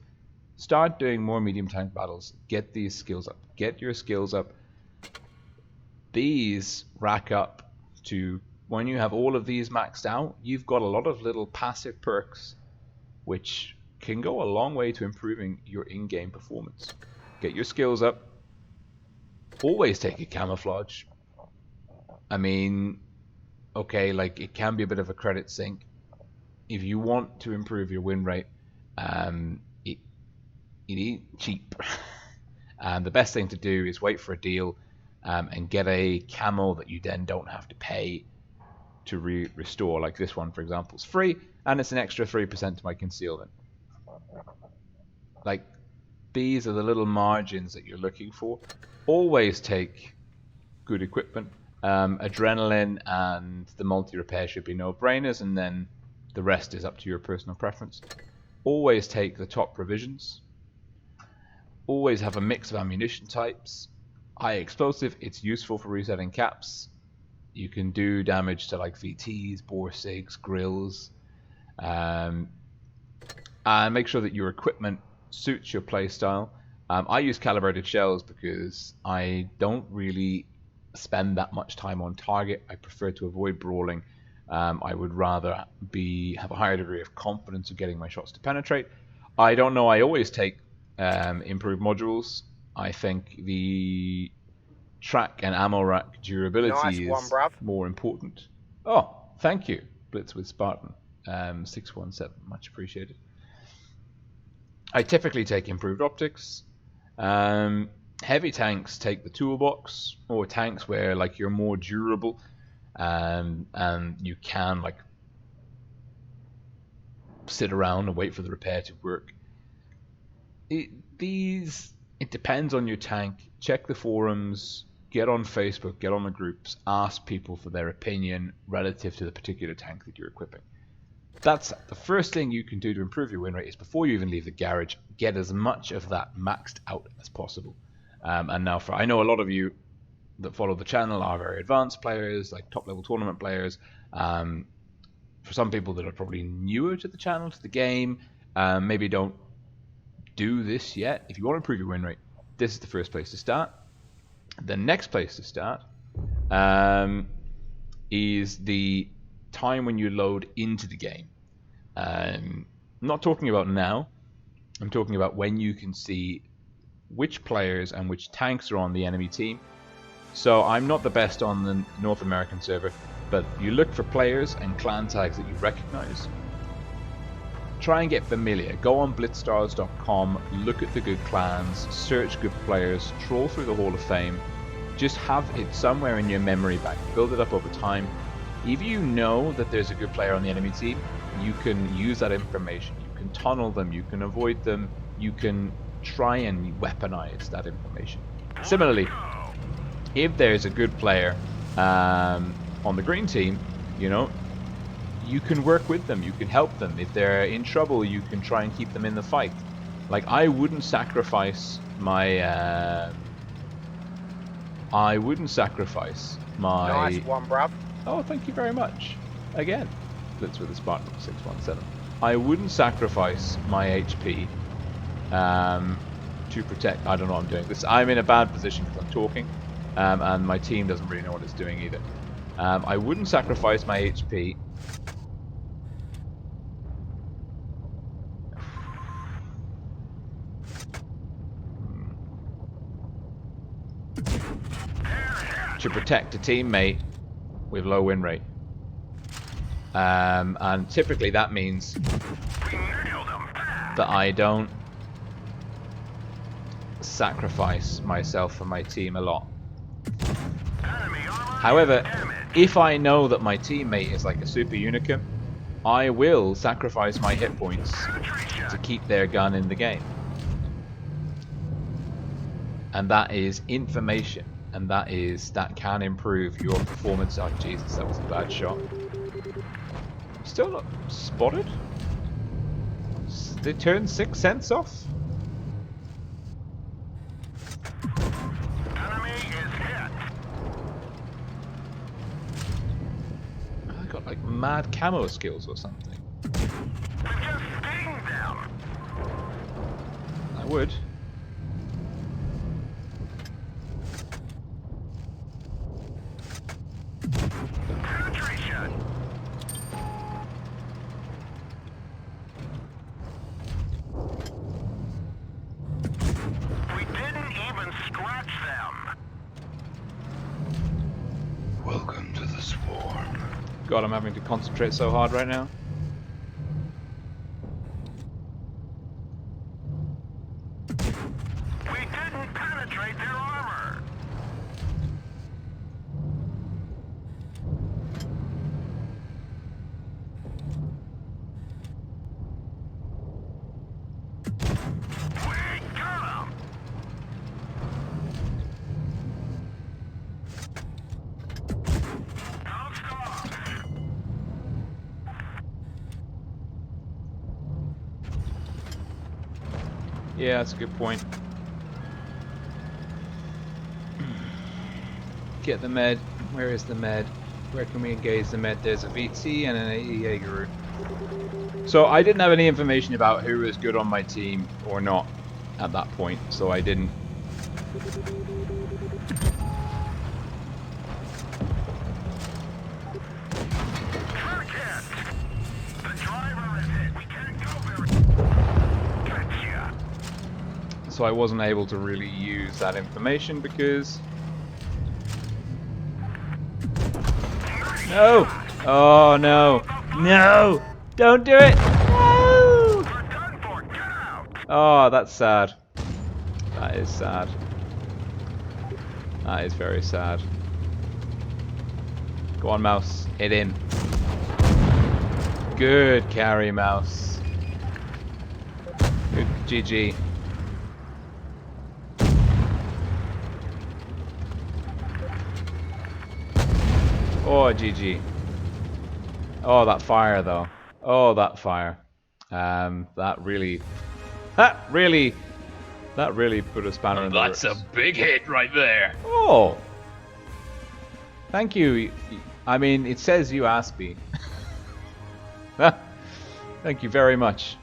start doing more medium tank battles. Get these skills up. Get your skills up. These rack up to, when you have all of these maxed out, you've got a lot of little passive perks which can go a long way to improving your in-game performance. Get your skills up. Always take a camouflage. I mean, okay, like it can be a bit of a credit sink. If you want to improve your win rate, it ain't cheap. And the best thing to do is wait for a deal and get a camo that you then don't have to pay to restore. Like this one, for example, is free, and it's an extra 3% to my concealment. Like, these are the little margins that you're looking for. Always take good equipment. Adrenaline and the multi-repair should be no-brainers, and then the rest is up to your personal preference. Always take the top provisions. Always have a mix of ammunition types. High explosive, it's useful for resetting caps. You can do damage to like VTs, bore sigs, grills. And make sure that your equipment suits your playstyle. I use calibrated shells because I don't really spend that much time on target. I prefer to avoid brawling. I would rather have a higher degree of confidence of getting my shots to penetrate. I don't know, I always take improved modules. I think the track and ammo rack durability is more important. Oh, thank you, Blitz with Spartan 617, much appreciated. I typically take improved optics. Heavy tanks take the toolbox, or tanks where like you're more durable and you can like sit around and wait for the repair to work. It depends on your tank. Check the forums, get on Facebook, get on the groups, ask people for their opinion relative to the particular tank that you're equipping. That's the first thing you can do to improve your win rate, is before you even leave the garage, get as much of that maxed out as possible. And now, I know a lot of you that follow the channel are very advanced players, like top level tournament players. For some people that are probably newer to the channel, to the game, maybe don't do this yet. If you want to improve your win rate, this is the first place to start. The next place to start is the time when you load into the game. I'm not talking about now. I'm talking about when you can see which players and which tanks are on the enemy team. So I'm not the best on the North American server, but you look for players and clan tags that you recognize. Try and get familiar. Go on blitzstars.com, look at the good clans, search good players, troll through the Hall of Fame. Just have it somewhere in your memory bank. Build it up over time. If you know that there's a good player on the enemy team, you can use that information. You can tunnel them, you can avoid them, you can try and weaponize that information. Similarly, if there's a good player on the green team, you know, you can work with them, you can help them. If they're in trouble, you can try and keep them in the fight. Like, I wouldn't sacrifice my Nice one, bruv. Oh, thank you very much. Again, Blitz with a Spartan 617. I wouldn't sacrifice my HP to protect. I don't know what I'm doing. I'm in a bad position because I'm talking, and my team doesn't really know what it's doing either. I wouldn't sacrifice my HP. To protect a teammate with low win rate. And typically that means that I don't sacrifice myself for my team a lot. However, if I know that my teammate is like a super unicum, I will sacrifice my hit points to keep their gun in the game. And that is information. And that can improve your performance. Oh Jesus, that was a bad shot. Still not spotted? They turned 6 cents off? Enemy is hit. I got like mad camo skills or something. Just sting them. I would. Penetration. We didn't even scratch them. Welcome to the swarm. God, I'm having to concentrate so hard right now. We didn't penetrate their armor. We got 'em. Don't stop. Yeah, that's a good point. Get the med. Where is the med? Where can we engage the med? There's a VT and an AE Jaeger. So I didn't have any information about who was good on my team or not at that point, so I didn't. Truck hit. The driver is hit. We can't go very. Gotcha. So I wasn't able to really use that information because... No! Oh no! No! Don't do it! No! We're done for. Get out. Oh, that's sad. That is sad. That is very sad. Go on, mouse. Hit him. Good carry, mouse. Good GG. Oh, GG. Oh, that fire, though. Oh, that fire. That really put a spanner in the works. That's a big hit right there. Oh! Thank you. I mean, it says you asked me. Thank you very much.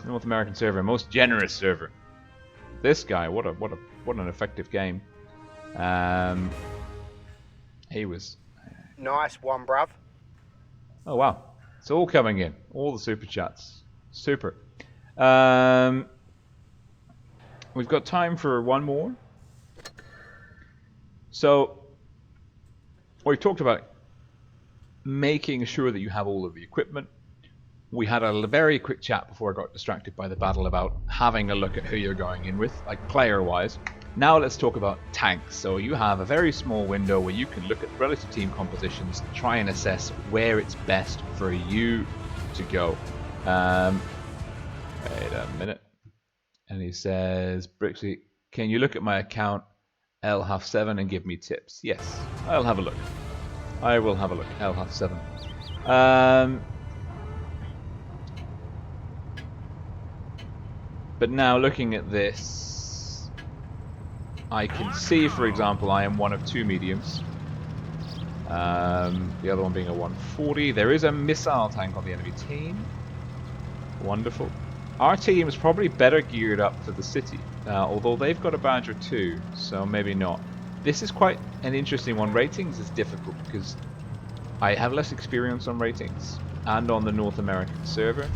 North American server, most generous server. This guy, what an effective game. He was. Nice one, bruv. Oh wow, it's all coming in. All the super chats. Super. We've got time for one more. So, we've talked about making sure that you have all of the equipment. We had a very quick chat before I got distracted by the battle about having a look at who you're going in with, like player-wise. Now let's talk about tanks. So you have a very small window where you can look at relative team compositions, try and assess where it's best for you to go. Wait a minute. And he says, Brixie, can you look at my account L-7 and give me tips? Yes, I'll have a look. I will have a look. L-7. But now looking at this, I can see, for example, I am one of two mediums. The other one being a 140. There is a missile tank on the enemy team. Wonderful. Our team is probably better geared up for the city, although they've got a Badger too, so maybe not. This is quite an interesting one. Ratings is difficult because I have less experience on ratings and on the North American server.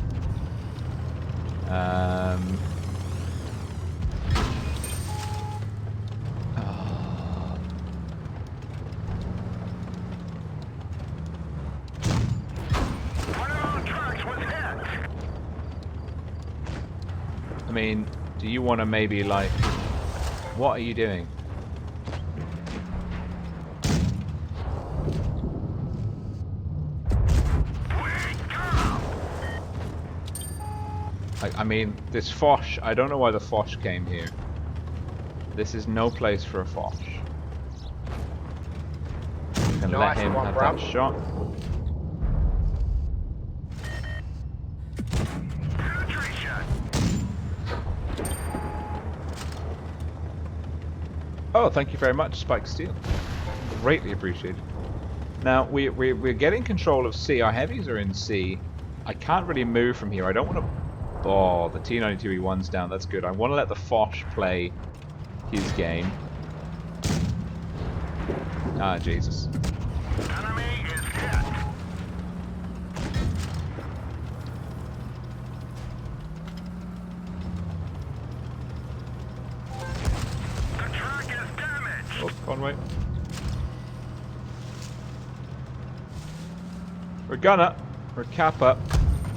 I mean, do you want to maybe like... What are you doing? Like, I mean, this Foch, I don't know why the Foch came here. This is no place for a Foch. You can let him have that shot. Oh, thank you very much, Spike Steel. Greatly appreciated. Now, we're getting control of C. Our heavies are in C. I can't really move from here. I don't want to... Oh, the T92E1's down. That's good. I want to let the Foch play his game. Ah, Jesus. Enemy is hit. The track is damaged. Oh, Conway. We're gunner. We're cap up.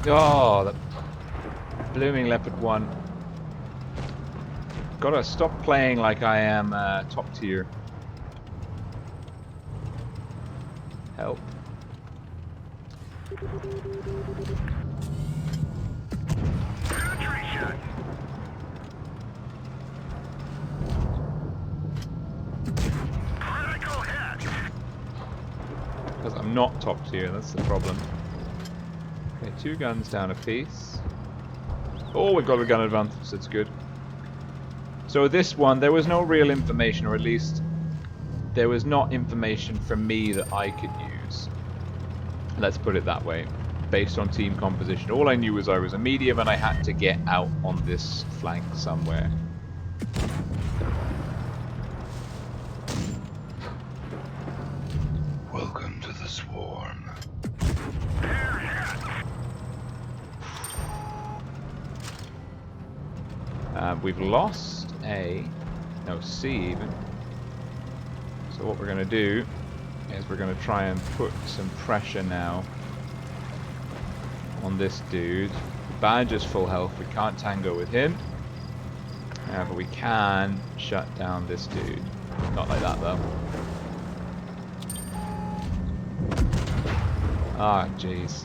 Oh, that blooming Leopard 1. Gotta stop playing like I am top tier. Help. Penetration. Critical hit. Because I'm not top tier, that's the problem. Okay, 2 guns down a piece. Oh, we've got a gun advantage, that's good. So this one, there was no real information, or at least there was not information from me that I could use. Let's put it that way. Based on team composition. All I knew was I was a medium and I had to get out on this flank somewhere. Welcome to the swarm. We've lost A, no, C even. So what we're going to do is we're going to try and put some pressure now on this dude. Badger's full health, we can't tango with him. But we can shut down this dude. Not like that though. Ah, jeez.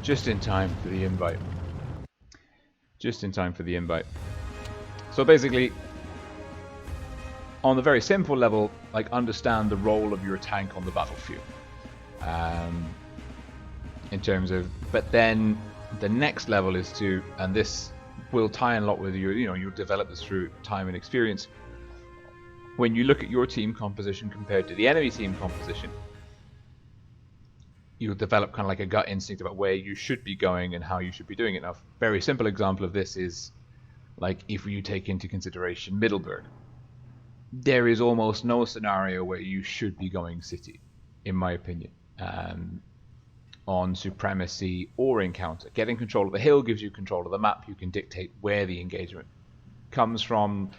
Just in time for the invite. Just in time for the invite. So basically, on the very simple level, like understand the role of your tank on the battlefield. In terms of, but then the next level is to, and this will tie in a lot with your, you'll develop this through time and experience. When you look at your team composition compared to the enemy team composition, you'll develop kind of like a gut instinct about where you should be going and how you should be doing it. Now, a very simple example of this is, like, if you take into consideration Middleburg, there is almost no scenario where you should be going city, in my opinion, on supremacy or encounter. Getting control of the hill gives you control of the map. You can dictate where the engagement comes from.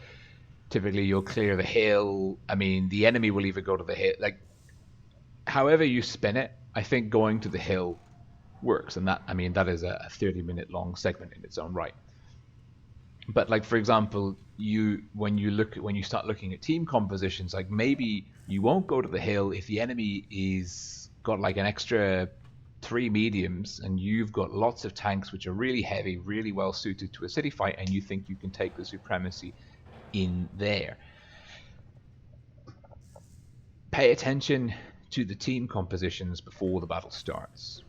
Typically, you'll clear the hill. I mean, the enemy will either go to the hill, like, however you spin it, I think going to the hill works, and that, I mean, that is a 30-minute long segment in its own right. But like for example, when you start looking at team compositions, like maybe you won't go to the hill if the enemy is got like an extra 3 mediums and you've got lots of tanks which are really heavy, really well suited to a city fight, and you think you can take the supremacy in there. Pay attention to the team compositions before the battle starts,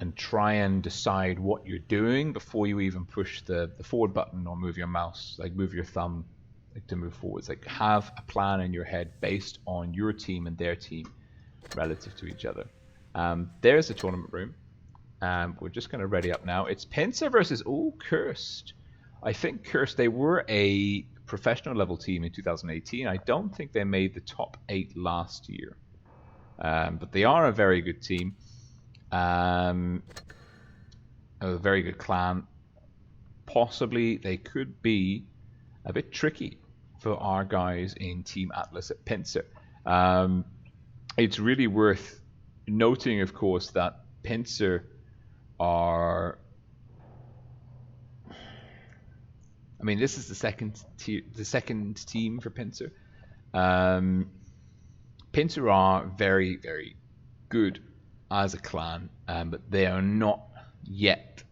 and try and decide what you're doing before you even push the forward button or move your mouse, like move your thumb, like to move forwards. Like have a plan in your head based on your team and their team relative to each other. There's the tournament room. We're just going to ready up now. It's Pincer versus Cursed. I think Cursed, they were a professional level team in 2018. I don't think they made the top 8 last year. But they are a very good team. A very good clan. Possibly they could be a bit tricky for our guys in Team Atlas at Pincer. It's really worth noting, of course, that Pincer are... I mean, this is the second team for Pincer. Pincer are very, very good as a clan, but they are not yet,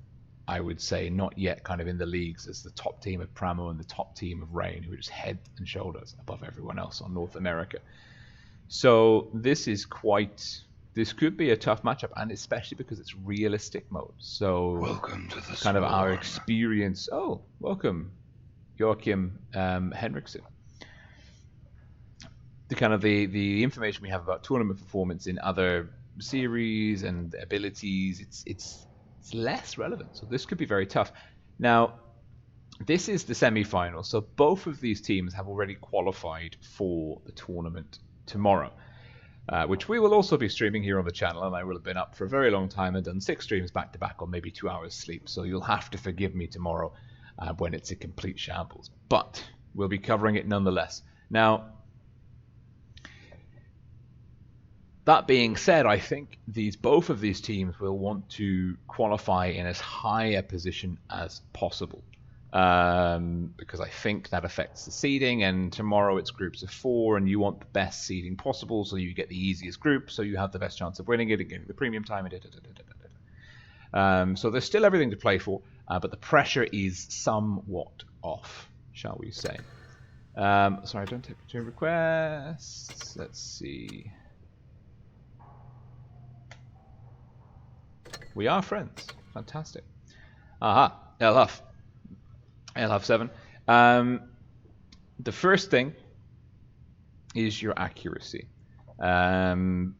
I would say, not yet kind of in the leagues as the top team of Pramo and the top team of Rain, who are just head and shoulders above everyone else on North America. So this could be a tough matchup, and especially because it's realistic mode. So welcome to the kind swarm. of our experience. Oh, welcome, Joachim Henriksen. The kind of the information we have about tournament performance in other series and abilities, it's less relevant. So this could be very tough. Now, this is the semi-final, so both of these teams have already qualified for the tournament tomorrow, which we will also be streaming here on the channel, and I will have been up for a very long time and done 6 streams back to back on maybe 2 hours sleep, so you'll have to forgive me tomorrow when it's a complete shambles, but we'll be covering it nonetheless. Now, that being said, I think both of these teams will want to qualify in as high a position as possible, because I think that affects the seeding, and tomorrow it's groups of 4, and you want the best seeding possible, so you get the easiest group, so you have the best chance of winning it and getting the premium time. So there's still everything to play for, but the pressure is somewhat off, shall we say. Sorry, don't take return requests. Let's see. We are friends. Fantastic. Aha, Elhuff 7. The first thing is your accuracy. And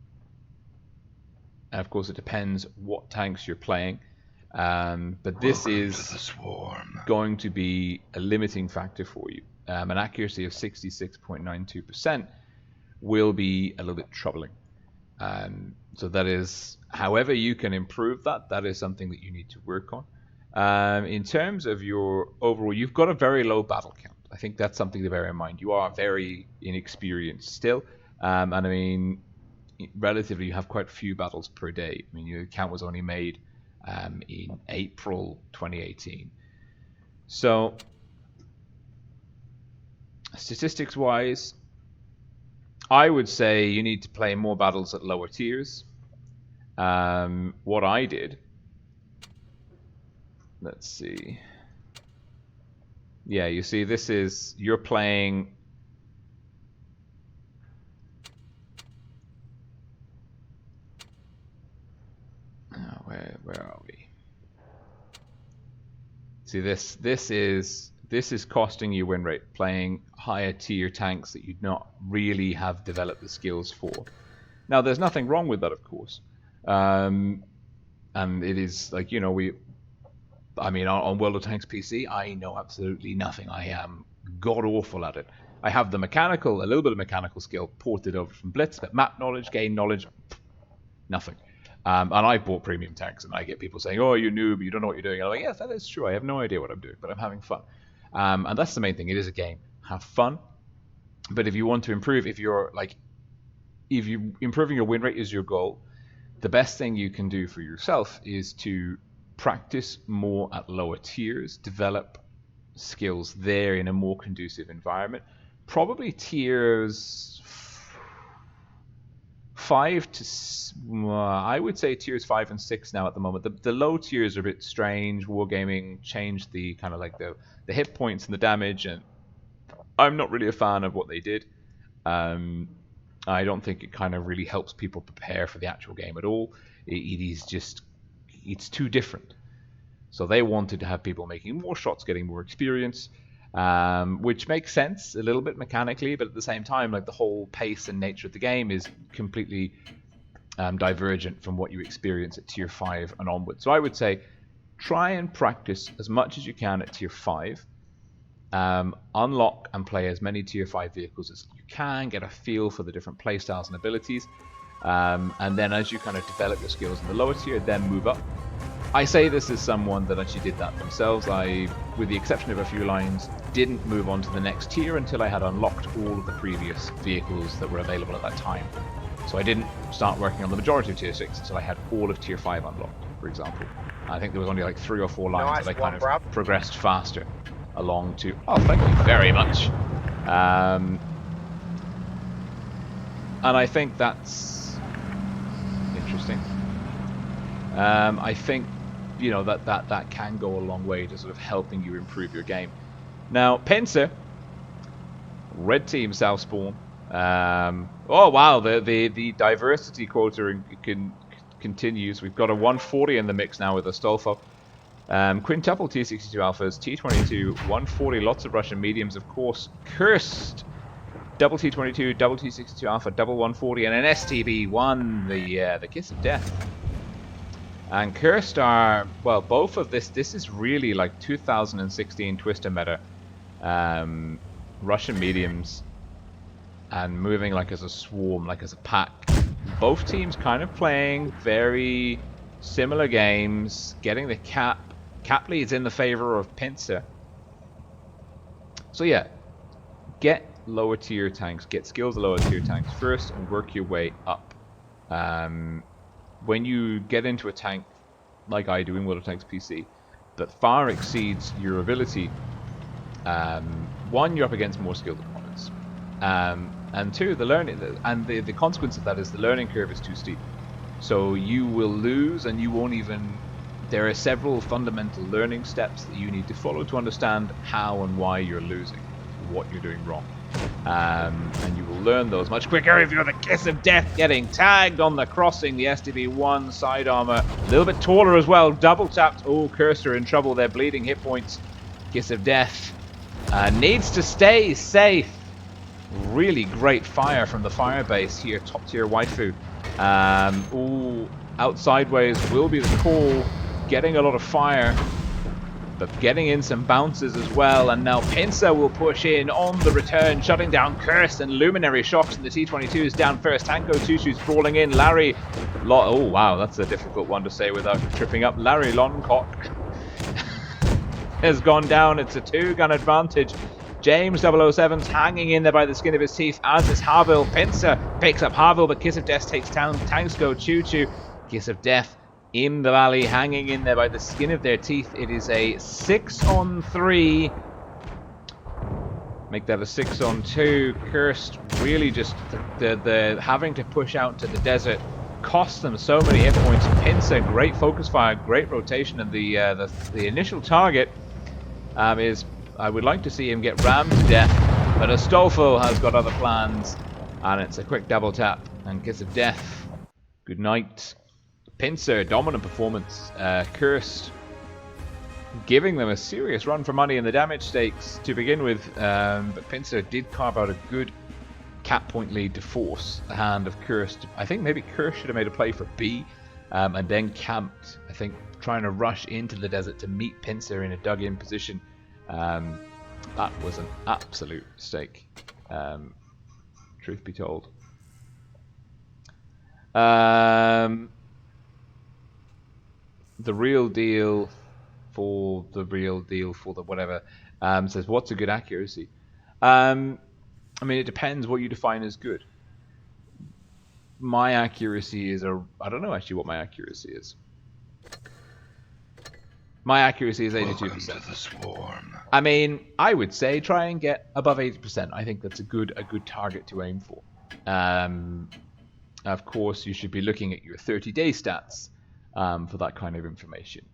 of course, it depends what tanks you're playing. But this is going to be a limiting factor for you. An accuracy of 66.92% will be a little bit troubling. So that is, however you can improve that, that is something that you need to work on. In terms of your overall, you've got a very low battle count. I think that's something to bear in mind. You are very inexperienced still. And I mean, relatively, you have quite a few battles per day. I mean, your count was only made in April 2018. So, statistics-wise, I would say you need to play more battles at lower tiers. What I did, let's see. Yeah, you see, this is, you're playing. Where are we? See, this is costing you win rate, playing higher tier tanks that you'd not really have developed the skills for. Now, there's nothing wrong with that, of course. And it is like, you know, I mean, on World of Tanks PC, I know absolutely nothing. I am god awful at it. I have the a little bit of mechanical skill ported over from Blitz, but map knowledge, game knowledge, nothing. And I bought premium tanks, and I get people saying, "Oh, you noob, you don't know what you're doing." And I'm like, "Yes, that is true. I have no idea what I'm doing, but I'm having fun." And that's the main thing. It is a game. Have fun. But if you want to improve, if you improving your win rate is your goal, the best thing you can do for yourself is to practice more at lower tiers, develop skills there in a more conducive environment. Probably tiers 5 to I would say tiers 5 and 6 now at the moment. The low tiers are a bit strange. Wargaming changed the kind of like the hit points and the damage, and I'm not really a fan of what they did. I don't think it kind of really helps people prepare for the actual game at all. It is just, it's too different. So they wanted to have people making more shots, getting more experience, which makes sense a little bit mechanically, but at the same time, like the whole pace and nature of the game is completely divergent from what you experience at tier 5 and onward. So I would say try and practice as much as you can at tier 5. Unlock and play as many tier 5 vehicles as you can, get a feel for the different playstyles and abilities, and then as you kind of develop your skills in the lower tier, then move up. I say this as someone that actually did that themselves. I, with the exception of a few lines, didn't move on to the next tier until I had unlocked all of the previous vehicles that were available at that time. So I didn't start working on the majority of tier 6 until I had all of tier 5 unlocked, for example. I think there was only like 3 or 4 lines that I kind of progressed faster along to... Oh, thank you very much. And I think that's interesting. I think, you know, that can go a long way to sort of helping you improve your game. Now, Pincer, red team South Spawn. Oh wow, the diversity quota continues. We've got a 140 in the mix now with Astolfo. Quintuple T62 alphas, T22, 140, lots of Russian mediums, of course. Cursed, double T22, double T62 alpha, double 140, and an STB1, the kiss of death. And Cursed are, well, both of this is really like 2016 Twister meta. Russian mediums and moving like as a swarm, like as a pack. Both teams kind of playing very similar games, getting the cap leads in the favor of Pincer. So yeah, get lower tier tanks, get skills of lower tier tanks first and work your way up. When you get into a tank, like I do in WoT Tanks PC, that far exceeds your ability, one, you're up against more skilled opponents, and two, the consequence of that is the learning curve is too steep. So you will lose, and you won't even... There are several fundamental learning steps that you need to follow to understand how and why you're losing, what you're doing wrong. And you will learn those much quicker if you're the kiss of death, getting tagged on the crossing. The SDB1 side armor, a little bit taller as well, double tapped. Oh, Cursor in trouble, they're bleeding hit points. Kiss of death needs to stay safe. Really great fire from the fire base here, top tier waifu. Ooh, out sideways will be the call. Getting a lot of fire, but getting in some bounces as well. And now Pincer will push in on the return, shutting down Cursed and Luminary Shocks. And the T-22 is down first. Tanko Tushu's crawling in. Larry, oh wow, that's a difficult one to say without tripping up. Larry Loncock has gone down. It's a 2-gun advantage. James 007's hanging in there by the skin of his teeth, as is Harville. Pincer picks up Harville, but Kiss of Death takes down Tansko Choo-Choo. Kiss of Death in the valley, hanging in there by the skin of their teeth. It is a 6-on-3. Make that a 6-on-2. Cursed really just the having to push out to the desert cost them so many hit points. Pincer, great focus fire, great rotation, and the initial target is... I would like to see him get rammed to death, but Astolfo has got other plans, and it's a quick double tap and Kiss of Death. Good night. Pincer, dominant performance. Cursed, giving them a serious run for money in the damage stakes to begin with, but Pincer did carve out a good cap point lead to force the hand of Cursed. I think maybe Cursed should have made a play for B, and then camped, I think, trying to rush into the desert to meet Pincer in a dug-in position. That was an absolute mistake, truth be told. The real deal for the real deal for the whatever says, what's a good accuracy? I mean, it depends what you define as good. My accuracy is I don't know actually what my accuracy is. My accuracy is Welcome 82%. to the swarm. I mean, I would say try and get above 80%. I think that's a good target to aim for. Of course, you should be looking at your 30-day stats for that kind of information.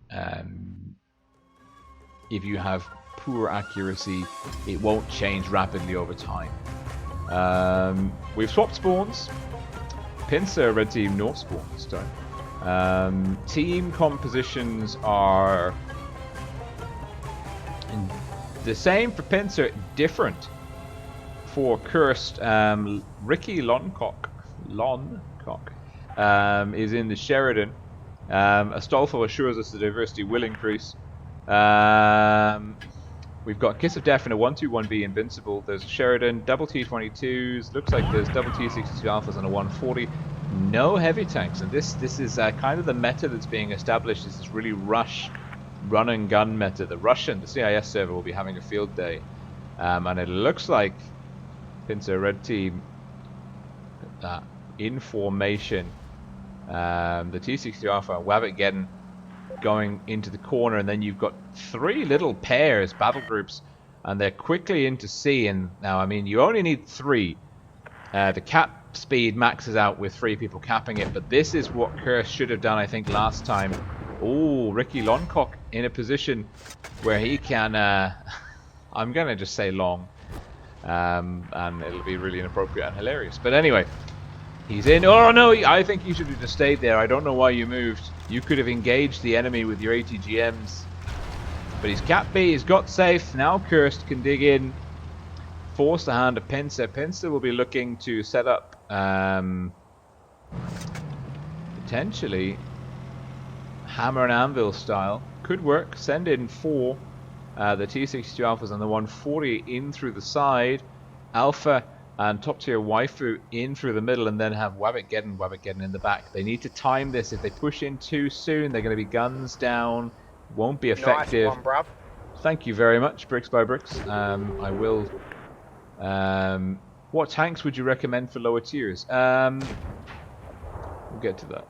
If you have poor accuracy, it won't change rapidly over time. We've swapped spawns. Pincer, red team, no spawn this time. Team compositions are the same for Pincer, different for Cursed. Ricky Loncock is in the Sheridan. Astolfo assures us the diversity will increase. We've got Kiss of Death and a 121B Invincible. There's Sheridan, double T22s. Looks like there's double T62 Alphas and a 140. No heavy tanks, and this is kind of the meta that's being established. This is really rush, run and gun meta. The CIS server will be having a field day, and it looks like Pincer red team in formation. The T62 Alpha and Wabbit getting going into the corner, and then you've got three little pairs, battle groups, and they're quickly into C. And now, I mean, you only need three. The cap speed maxes out with three people capping it, but this is what Curse should have done, I think, last time. Oh, Ricky Loncock in a position where he can, I'm going to just say long, and it'll be really inappropriate and hilarious. But anyway, he's in. Oh no, I think you should have just stayed there. I don't know why you moved. You could have engaged the enemy with your ATGMs. But he's cap B, he's got safe. Now Cursed can dig in. Force the hand of Pincer. Pincer will be looking to set up potentially hammer and anvil style. Could work. Send in 4. The T62 Alphas and the 140 in through the side. Alpha and top tier waifu in through the middle, and then have Wabbit getting in the back. They need to time this. If they push in too soon, they're going to be guns down. Won't be effective. Nice one, bruv. Thank you very much, Bricks by Bricks. I will. What tanks would you recommend for lower tiers? We'll get to that.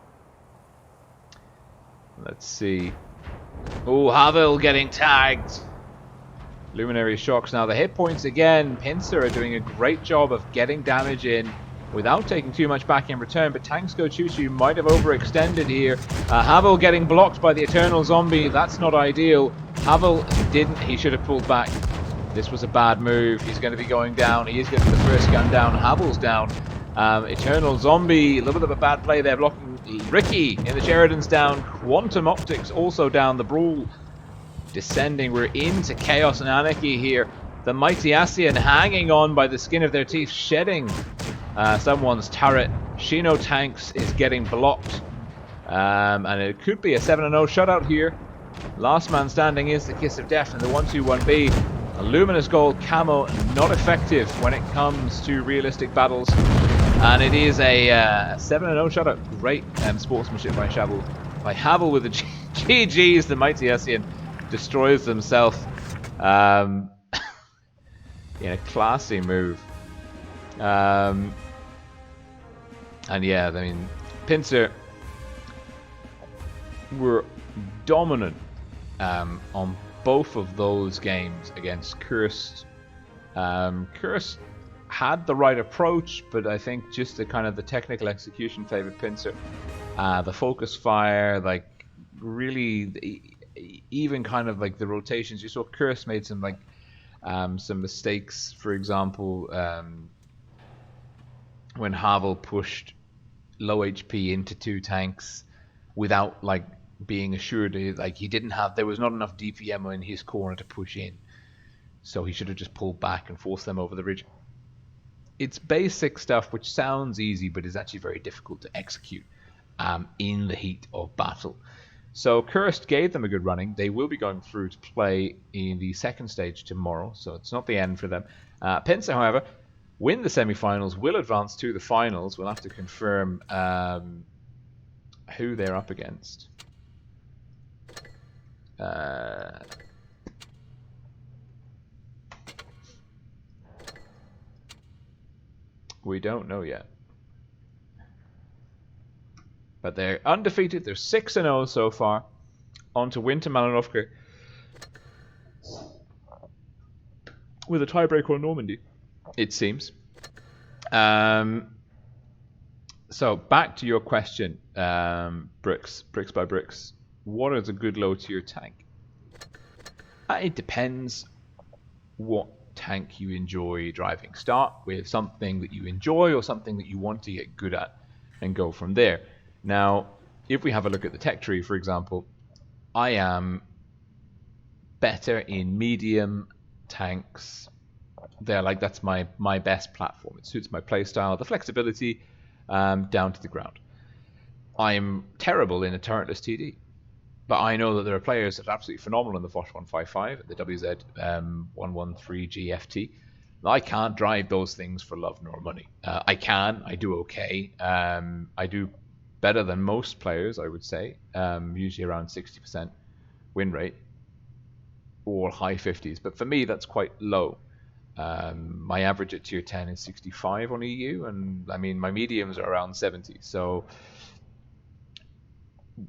Let's see. Oh, Havel getting tagged. Luminary shocks. Now the hit points again. Pincer are doing a great job of getting damage in without taking too much back in return, but Tanks Go Choo Choo might have overextended here. Havel getting blocked by the Eternal Zombie. That's not ideal. Havel didn't. He should have pulled back. This was a bad move. He's going to be going down. He is going to be the first gun down. Havel's down. Eternal Zombie, a little bit of a bad play there, blocking Ricky in the Sheridan's down. Quantum Optics also down. The Brawl descending. We're into chaos and anarchy here. The mighty Asian hanging on by the skin of their teeth, shedding someone's turret. Shino Tanks is getting blocked, and it could be a 7-0 shutout here. Last man standing is the Kiss of Death, and the 121B. A luminous gold camo, not effective when it comes to realistic battles, and it is a 7-0 shutout. Great sportsmanship by Havel with the GGs. The mighty Asian destroys himself in a classy move. And yeah, I mean, Pincer were dominant on both of those games against Cursed. Cursed had the right approach, but I think just the kind of the technical execution favored Pincer. The focus fire, like really, even kind of like the rotations. You saw Cursed made some like some mistakes. For example, when Havel pushed low HP into 2 tanks without like being assured, like he didn't have, there was not enough DPM in his corner to push in, so he should have just pulled back and forced them over the ridge. It's basic stuff which sounds easy, but is actually very difficult to execute in the heat of battle. So Cursed gave them a good running. They will be going through to play in the second stage tomorrow, so it's not the end for them. Pincer, however, win the semi-finals, will advance to the finals. We'll have to confirm who they're up against. We don't know yet. But they're undefeated. They're 6-0 so far. on to Winter Malinovka with a tiebreaker on Normandy, it seems. So back to your question, bricks by bricks. What is a good low tier tank? It depends what tank you enjoy driving. Start with something that you enjoy or something that you want to get good at and go from there. Now, if we have a look at the tech tree, for example, I am better in medium tanks. That's my best platform. It suits my playstyle, the flexibility, down to the ground. I'm terrible in a turretless TD. But I know that there are players that are absolutely phenomenal in the FOSH 155, the WZ 113GFT. I can't drive those things for love nor money. I do okay. I do better than most players, I would say. Usually around 60% win rate or high 50s. But for me, that's quite low. My average at tier 10 is 65 on EU, and I mean my mediums are around 70. So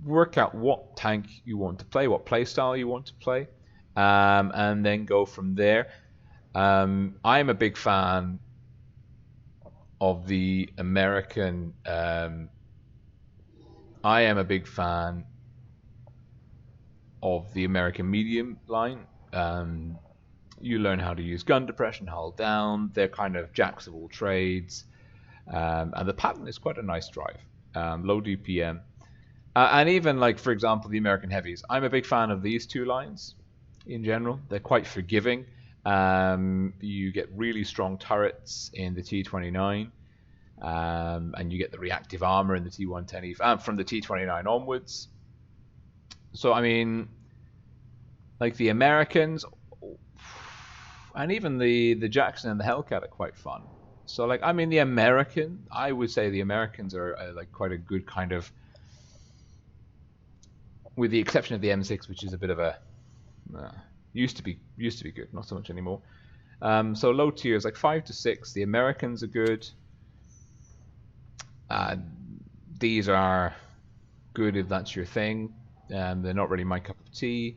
work out what tank you want to play, what playstyle you want to play, and then go from there. I'm a big fan of the American. I am a big fan of the American medium line. You learn how to use gun depression, hull down. They're kind of jacks of all trades, and the pattern is quite a nice drive. Low DPM. And even, like, for example, the American heavies. I'm a big fan of these two lines in general. They're quite forgiving. You get really strong turrets in the T29. And you get the reactive armor in the T110 from the T29 onwards. So, I mean, like the Americans, and even the Jackson and the Hellcat are quite fun. So, like, I mean, I would say the Americans are like quite a good kind of, with the exception of the M6, which is a bit of a used to be good, not so much anymore. So low tiers like 5 to 6. The Americans are good. These are good if that's your thing. They're not really my cup of tea.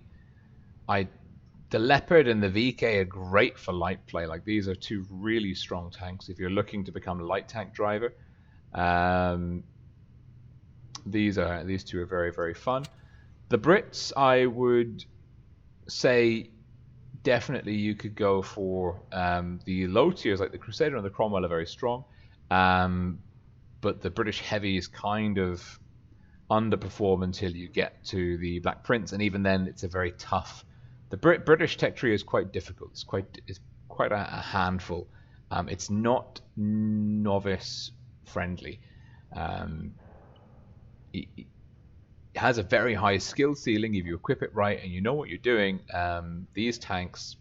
The Leopard and the VK are great for light play. Like, these are two really strong tanks if you're looking to become a light tank driver. These two are very, very fun. The Brits, I would say definitely you could go for the low tiers, like the Crusader and the Cromwell are very strong. But the British heavies kind of underperform until you get to the Black Prince, and even then it's a very tough. The British tech tree is quite difficult. It's quite a handful. It's not novice friendly. It has a very high skill ceiling if you equip it right and you know what you're doing. These tanks,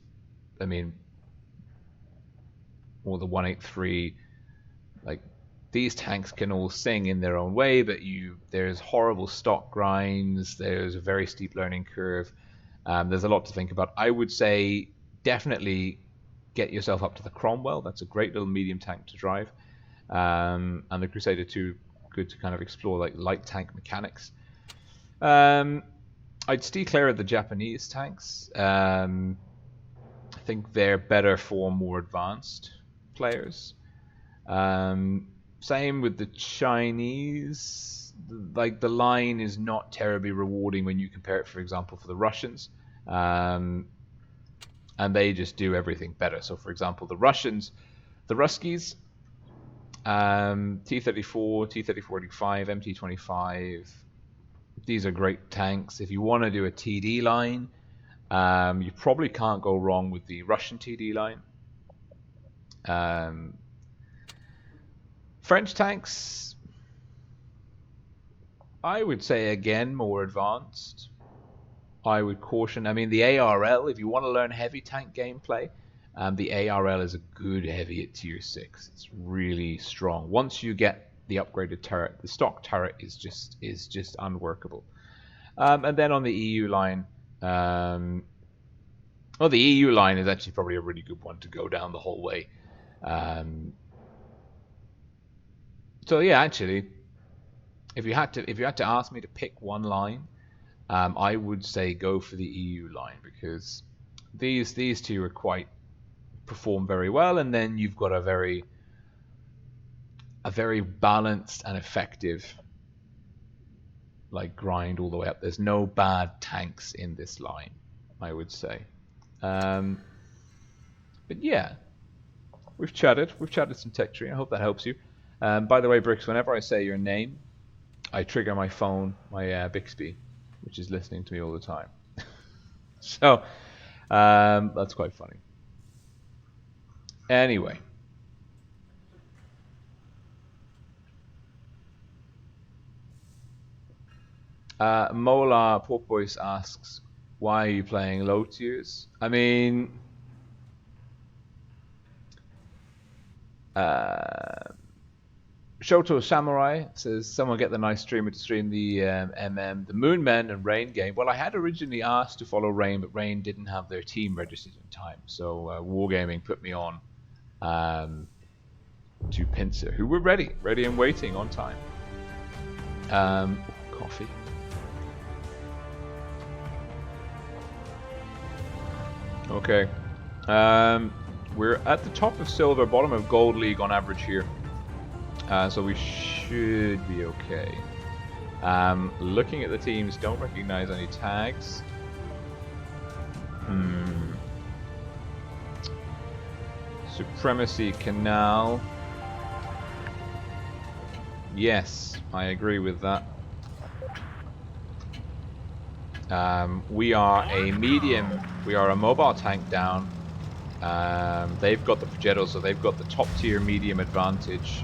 I mean, or the 183, like, these tanks can all sing in their own way, but there's horrible stock grinds, there's a very steep learning curve, there's a lot to think about. I would say definitely get yourself up to the Cromwell. That's a great little medium tank to drive, and the Crusader 2, good to kind of explore like light tank mechanics. I'd steer clear of the Japanese tanks. I think they're better for more advanced players. Same with the Chinese. Like, the line is not terribly rewarding when you compare it, for example, for the Russians. And they just do everything better. So, for example, the Russians, the Ruskies, T-34, T-34-85, MT-25, these are great tanks. If you want to do a TD line, you probably can't go wrong with the Russian TD line. French tanks, I would say, again, more advanced. I would caution, I mean, the ARL, if you want to learn heavy tank gameplay, the ARL is a good heavy at tier 6. It's really strong. Once you get the upgraded turret, the stock turret is just unworkable. And then on the EU line, the EU line is actually probably a really good one to go down the whole way. So yeah, actually, if you had to ask me to pick one line, I would say go for the EU line, because these two are quite perform very well, and then you've got a very balanced and effective like grind all the way up. There's no bad tanks in this line, I would say. But yeah, we've chatted some tech tree. I hope that helps you. By the way, Bricks, whenever I say your name, I trigger my phone, my Bixby, which is listening to me all the time. So that's quite funny. Anyway. Mola Porpoise asks, why are you playing low tiers? I mean, Shoto Samurai says, someone get the nice streamer to stream the the Moonmen and Rain game. Well, I had originally asked to follow Rain, but Rain didn't have their team registered in time. So Wargaming put me on to Pincer, who were ready and waiting on time. Coffee. Okay. We're at the top of silver, bottom of gold league on average here. So we should be okay. Looking at the teams, don't recognize any tags. Supremacy Canal. Yes, I agree with that. We are a medium. We are a mobile tank down. They've got the Progetto, so they've got the top tier medium advantage.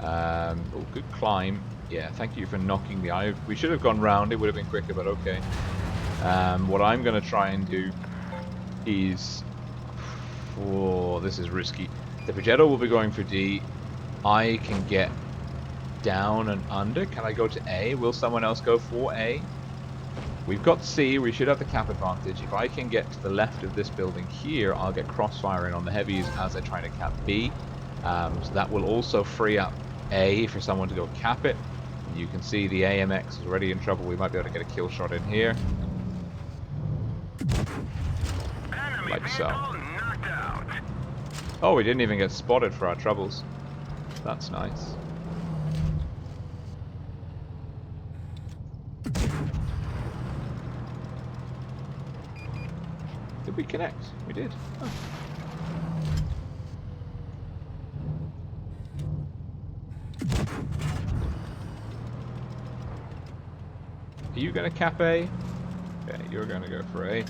Oh, good climb. Yeah, thank you for knocking me. We should have gone round. It would have been quicker, but okay. What I'm going to try and do is... Oh, this is risky. The Progetto will be going for D. I can get down and under. Can I go to A? Will someone else go for A? We've got C. We should have the cap advantage. If I can get to the left of this building here, I'll get crossfiring on the heavies as they're trying to cap B. So that will also free up A for someone to go cap it. You can see the AMX is already in trouble. We might be able to get a kill shot in here. Like so. Oh, we didn't even get spotted for our troubles. That's nice. Did we connect? We did. Oh. Are you going to cap A? Okay, you're going to go for A.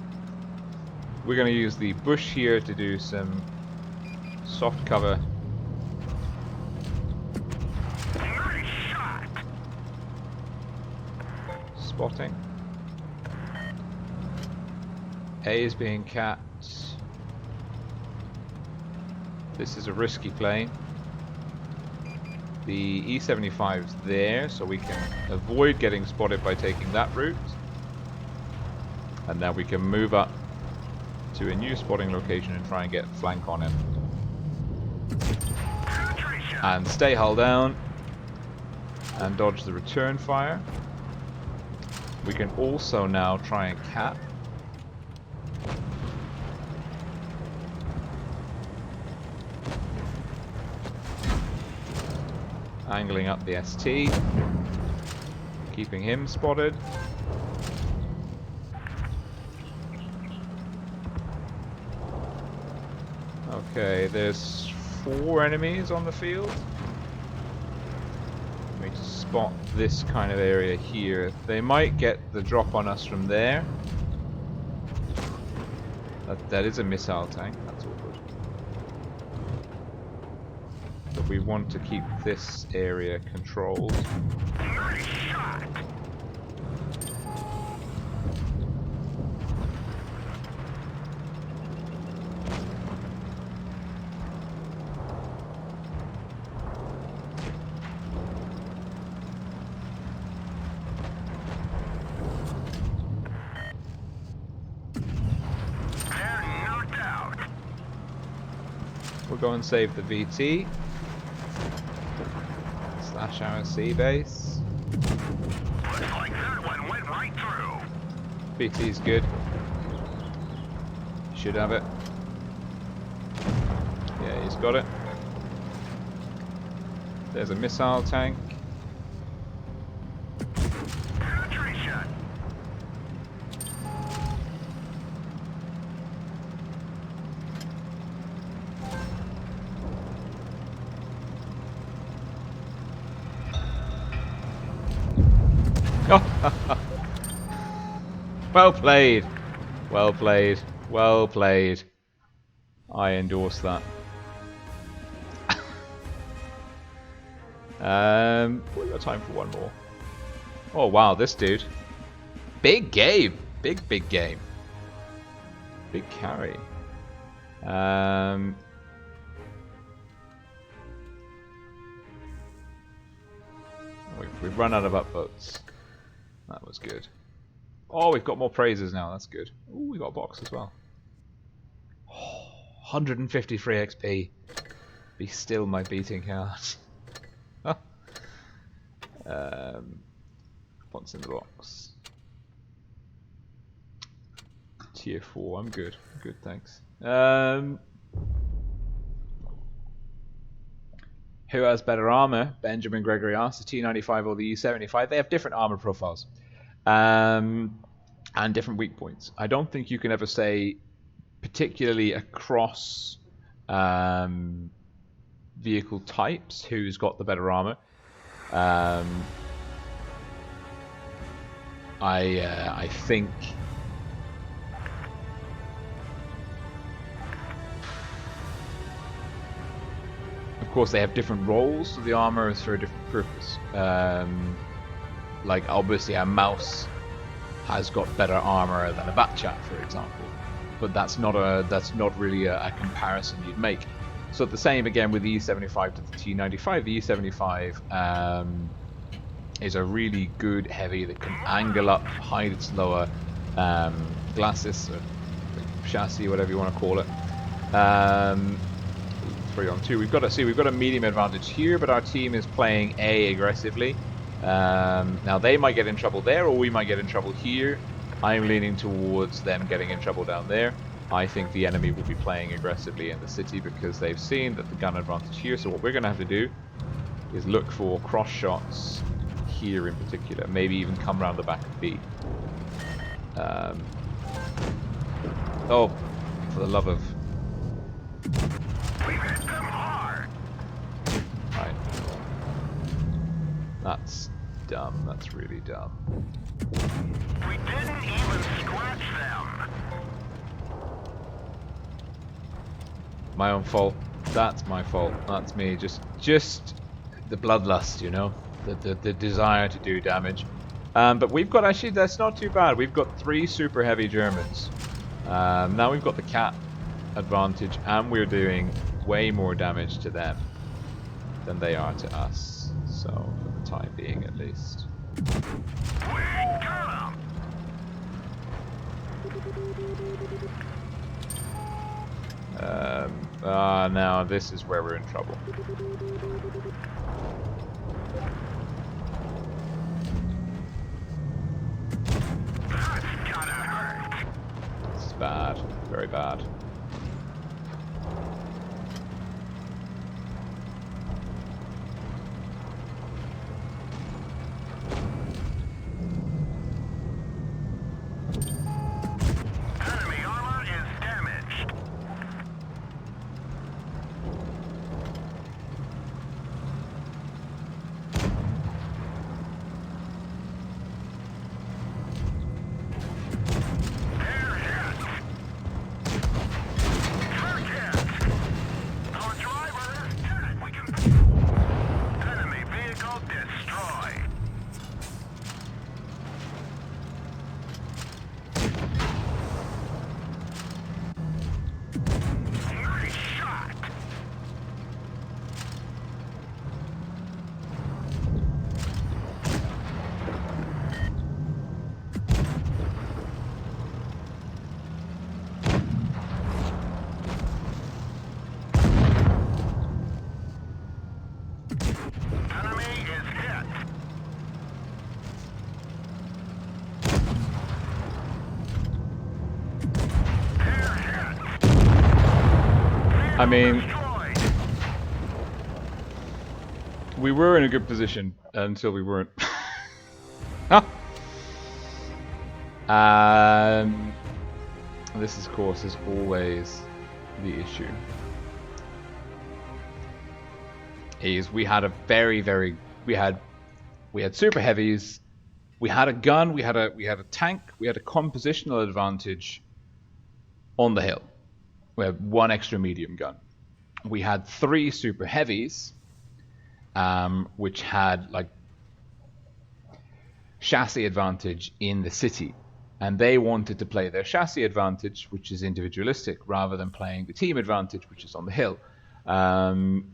We're going to use the bush here to do some soft cover. Nice shot. Spotting. A is being capped. This is a risky play. The E75 is there, so we can avoid getting spotted by taking that route. And then we can move up to a new spotting location and try and get flank on him. And stay hull down and dodge the return fire. We can also now try and cap. Angling up the ST, keeping him spotted. Okay, there's 4 enemies on the field. We need to spot this kind of area here. They might get the drop on us from there. That is a missile tank, that's all good. But we want to keep this area controlled. Nice shot. They're knocked out. We'll go and save the VT. Slash our C base. Looks like that one went right BT's good. Should have it. Yeah, he's got it. There's a missile tank. Penetration. Well played. Well played. Well played. I endorse that. We've got time for one more. Oh wow, this dude. Big game. Big game. Big carry. We've run out of upvotes. That was good. Oh, we've got more praises now. That's good. Ooh, we got a box as well. Oh, 153 XP. Be still my beating heart. What's in the box? Tier 4. I'm good. Good, thanks. Who has better armor? Benjamin Gregory asks. The T95 or the E75? They have different armor profiles. And different weak points. I don't think you can ever say, particularly across vehicle types, who's got the better armor. I think of course they have different roles, so the armor is for a different purpose. Like obviously a mouse has got better armor than a Batchat, for example, but that's not really a comparison you'd make. So the same again with the E75 to the T95. The E75 is a really good heavy that can angle up, hide its lower glacis, or chassis, whatever you want to call it. 3-on-2. We've got a medium advantage here, but our team is playing A aggressively. Now they might get in trouble there, or we might get in trouble here. I'm leaning towards them getting in trouble down there. I think the enemy will be playing aggressively in the city because they've seen that the gun advantage here. So what we're going to have to do is look for cross shots here in particular. Maybe even come around the back of B. Oh, for the love of... We've hit them hard. Right. That's dumb. That's really dumb. We didn't even scratch them. My own fault. That's my fault. That's me. Just the bloodlust, you know, the desire to do damage. But we've got actually that's not too bad. We've got 3 super heavy Germans. Now we've got the cat advantage, and we're doing way more damage to them than they are to us. So for the time being, at least. We got 'em. Now this is where we're in trouble. That's gotta hurt. This is bad. Very bad. Enemy armor is damaged. They're hit. I mean, Destroyed. we were in a good position until we weren't. Ah. This, of course, is always the issue. Is we had a we had super heavies, we had a gun, we had a tank, we had a compositional advantage on the hill. We had one extra medium gun. We had 3 super heavies, which had like chassis advantage in the city, and they wanted to play their chassis advantage, which is individualistic, rather than playing the team advantage, which is on the hill. And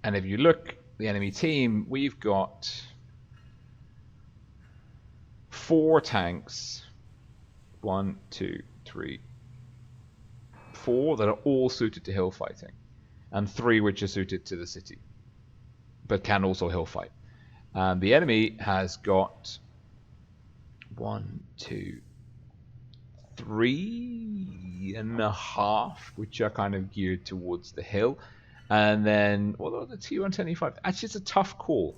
if you look, the enemy team, we've got 4 tanks, 1, 2, 3, 4 that are all suited to hill fighting, and 3 which are suited to the city, but can also hill fight. The enemy has got 1, 2, 3.5, which are kind of geared towards the hill. And then, although the T125, actually it's a tough call.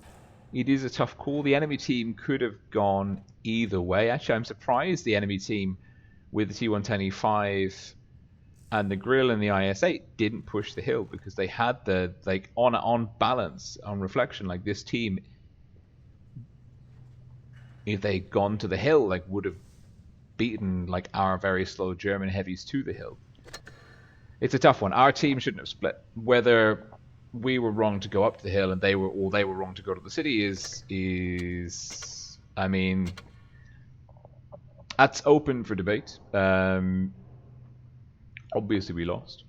It is a tough call. The enemy team could have gone either way. Actually, I'm surprised the enemy team with the T125 and the grill and the IS-8 didn't push the hill, because they had the, like, on balance, on reflection, like this team, if they'd gone to the hill, like, would have beaten like our very slow German heavies to the hill. It's a tough one. Our team shouldn't have split. Whether we were wrong to go up to the hill and they were wrong to go to the city is I mean, that's open for debate. Obviously we lost.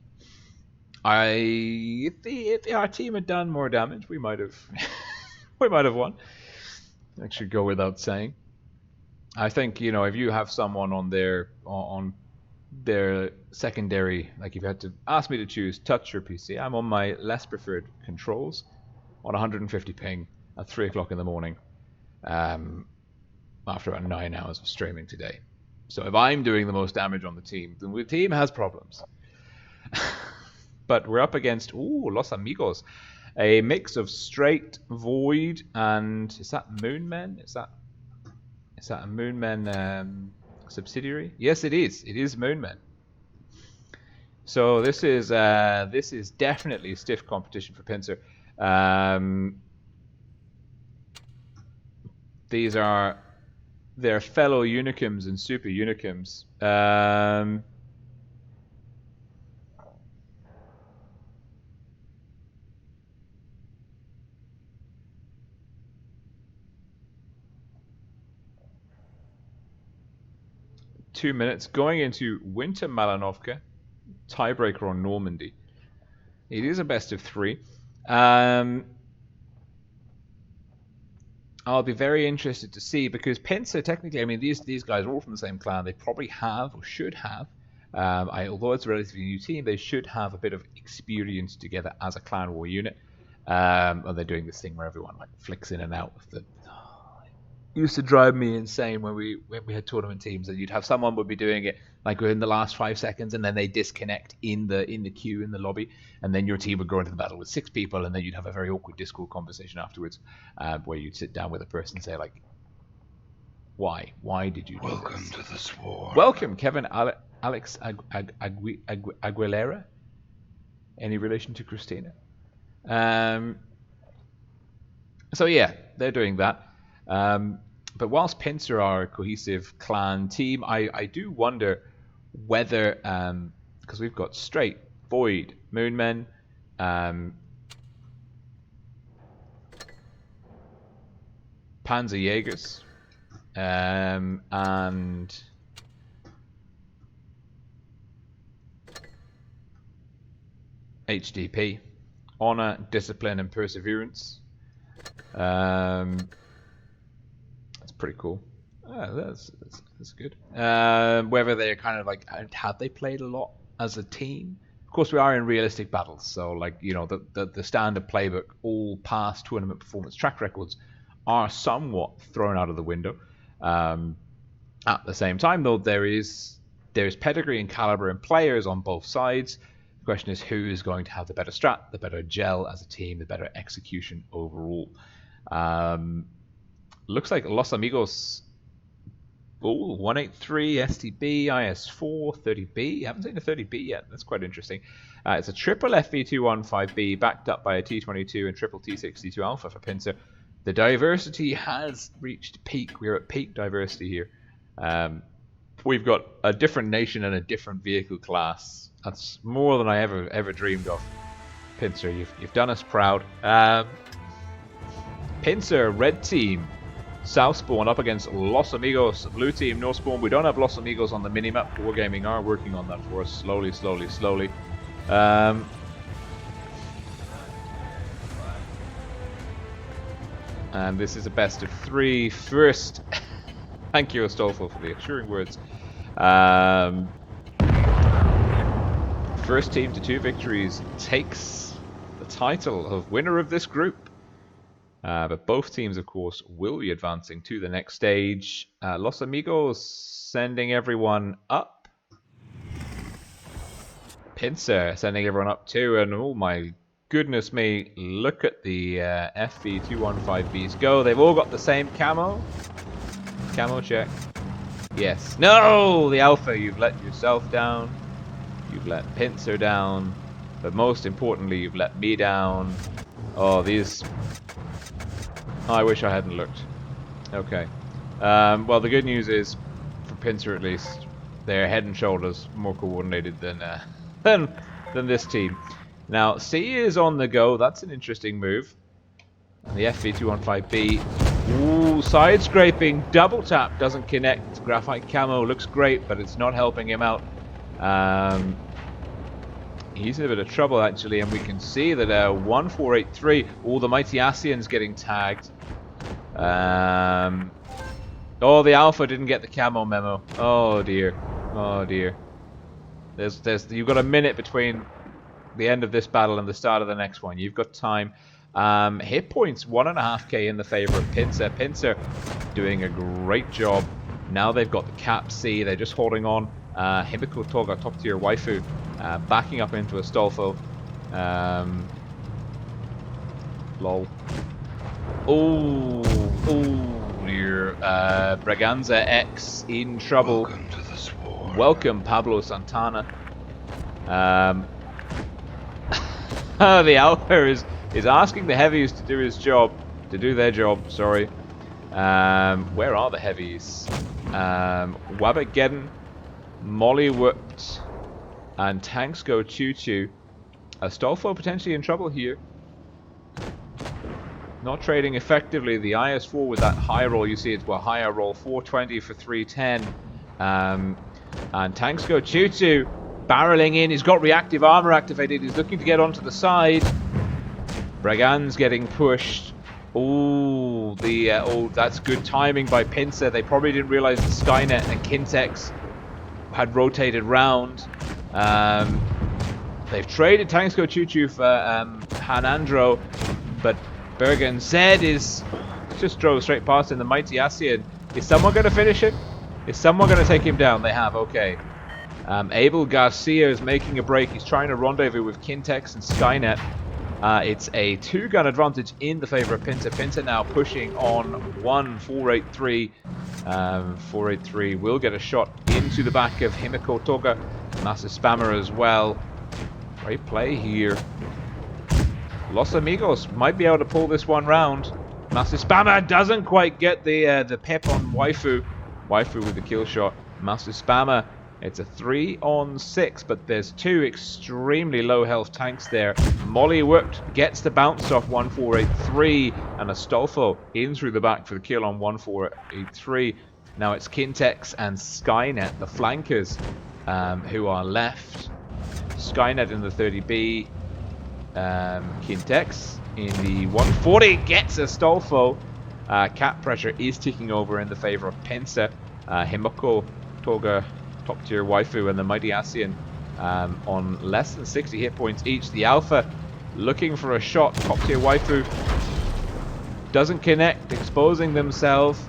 If our team had done more damage, we might have won. That should go without saying. I think, you know, if you have someone on their secondary, like if you had to ask me to choose touch or PC, I'm on my less preferred controls on 150 ping at 3 o'clock in the morning, after about 9 hours of streaming today. So if I'm doing the most damage on the team, then the team has problems. But we're up against Los Amigos, a mix of straight, void, and is that Moonmen? Is that a Moonmen subsidiary? Yes, it is. It is Moonmen. So this is definitely stiff competition for Pincer. These are their fellow Unicums and Super Unicums. 2 minutes going into Winter Malanovka, tiebreaker on Normandy. It is a best of 3. I'll be very interested to see, because Pincer, technically, I mean, these guys are all from the same clan. They probably have, or should have, although it's a relatively new team, they should have a bit of experience together as a clan war unit. And they're doing this thing where everyone like flicks in and out of the. Used to drive me insane when we had tournament teams, and you'd have someone would be doing it like within the last 5 seconds, and then they disconnect in the queue in the lobby, and then your team would go into the battle with 6 people, and then you'd have a very awkward Discord conversation afterwards, where you'd sit down with a person and say like, why did you do Welcome this? to the swarm. Welcome, Kevin Alex Aguilera. Any relation to Christina? So yeah, they're doing that. But whilst Pincer are a cohesive clan team, I do wonder whether, because we've got straight, void, Moonmen, Panzerjägers, and HDP, honor, discipline, and perseverance. Pretty cool. That's good. Whether they're kind of like, have they played a lot as a team? Of course, we are in realistic battles, so like, you know, the standard playbook, all past tournament performance track records are somewhat thrown out of the window. At the same time, though, there is There's pedigree and caliber in players on both sides. The question is who is going to have the better strat, the better gel as a team, the better execution overall. Looks like Los Amigos, 183 STB, IS4, 30B. Haven't seen a 30B yet. That's quite interesting. It's a triple FV215B backed up by a T22 and triple T62 Alpha for Pincer. The diversity has reached peak. We're at peak diversity here. We've got a different nation and a different vehicle class. That's more than I ever dreamed of. Pincer, you've done us proud. Pincer, red team, south spawn up against Los Amigos, blue team, north spawn. We don't have Los Amigos on the minimap. Wargaming are working on that for us slowly. And this is a best of 3 first. Thank you, Astolfo, for the assuring words. First team to 2 victories takes the title of winner of this group. But both teams, of course, will be advancing to the next stage. Los Amigos sending everyone up. Pincer sending everyone up too. And oh my goodness me, look at the FV215Bs go. They've all got the same camo. Camo check. Yes. No! The Alpha, you've let yourself down. You've let Pincer down. But most importantly, you've let me down. Oh, these... I wish I hadn't looked. Okay. Well, the good news is, for Pincer at least, they're head and shoulders more coordinated than this team. Now, C is on the go. That's an interesting move. And the FV215B. Ooh, side scraping, double tap doesn't connect. Graphite camo looks great, but it's not helping him out. He's in a bit of trouble actually, and we can see that 1483. All the Mighty Asian's getting tagged. Oh, the Alpha didn't get the camo memo. Oh dear, oh dear. You've got a minute between the end of this battle and the start of the next one. You've got time. Hit points 1.5k in the favor of Pincer. Pincer doing a great job. Now they've got the Cap C. They're just holding on. Himiko Toga, top tier waifu, backing up into Astolfo. Lol. Oh dear. Braganza X in trouble. Welcome to the swarm. Welcome, Pablo Santana. The Alpha is asking the heavies to do their job, sorry. Where are the heavies? Wabageddon, Molly Whooped, and Tanks Go Choo Choo. Astolfo potentially in trouble here. Not trading effectively. The IS4 with that high roll, you see it's a higher roll, 420 for 310. And Tanks Go Choo Choo barreling in. He's got reactive armor activated. He's looking to get onto the side. Bragan's getting pushed. Oh, that's good timing by Pincer. They probably didn't realize the Skynet and Kintex had rotated round. They've traded Tanks Go Choo Choo for Hanandro, but Bergen Zed just drove straight past in the Mighty Asian. Is someone going to finish him? Is someone going to take him down? They have, okay. Abel Garcia is making a break. He's trying to rendezvous with Kintex and Skynet. It's a 2-gun advantage in the favor of Pincer. Pincer now pushing on 483. 483 will get a shot into the back of Himiko Toga. Massive spammer as well. Great play here. Los Amigos might be able to pull this one round. Massive spammer doesn't quite get the pep on waifu. Waifu with the kill shot. Massive spammer. It's a 3-on-6, but there's 2 extremely low health tanks there. Molly Worked gets the bounce off 1483, and Astolfo in through the back for the kill on 1483. Now it's Kintex and Skynet, the flankers, who are left. Skynet in the 30B. Kintex in the 140 gets Astolfo. Cap pressure is ticking over in the favor of Pincer. Himiko Toga, top tier waifu, and the Mighty Asian on less than 60 hit points each. The Alpha looking for a shot. Top tier waifu doesn't connect, exposing themselves.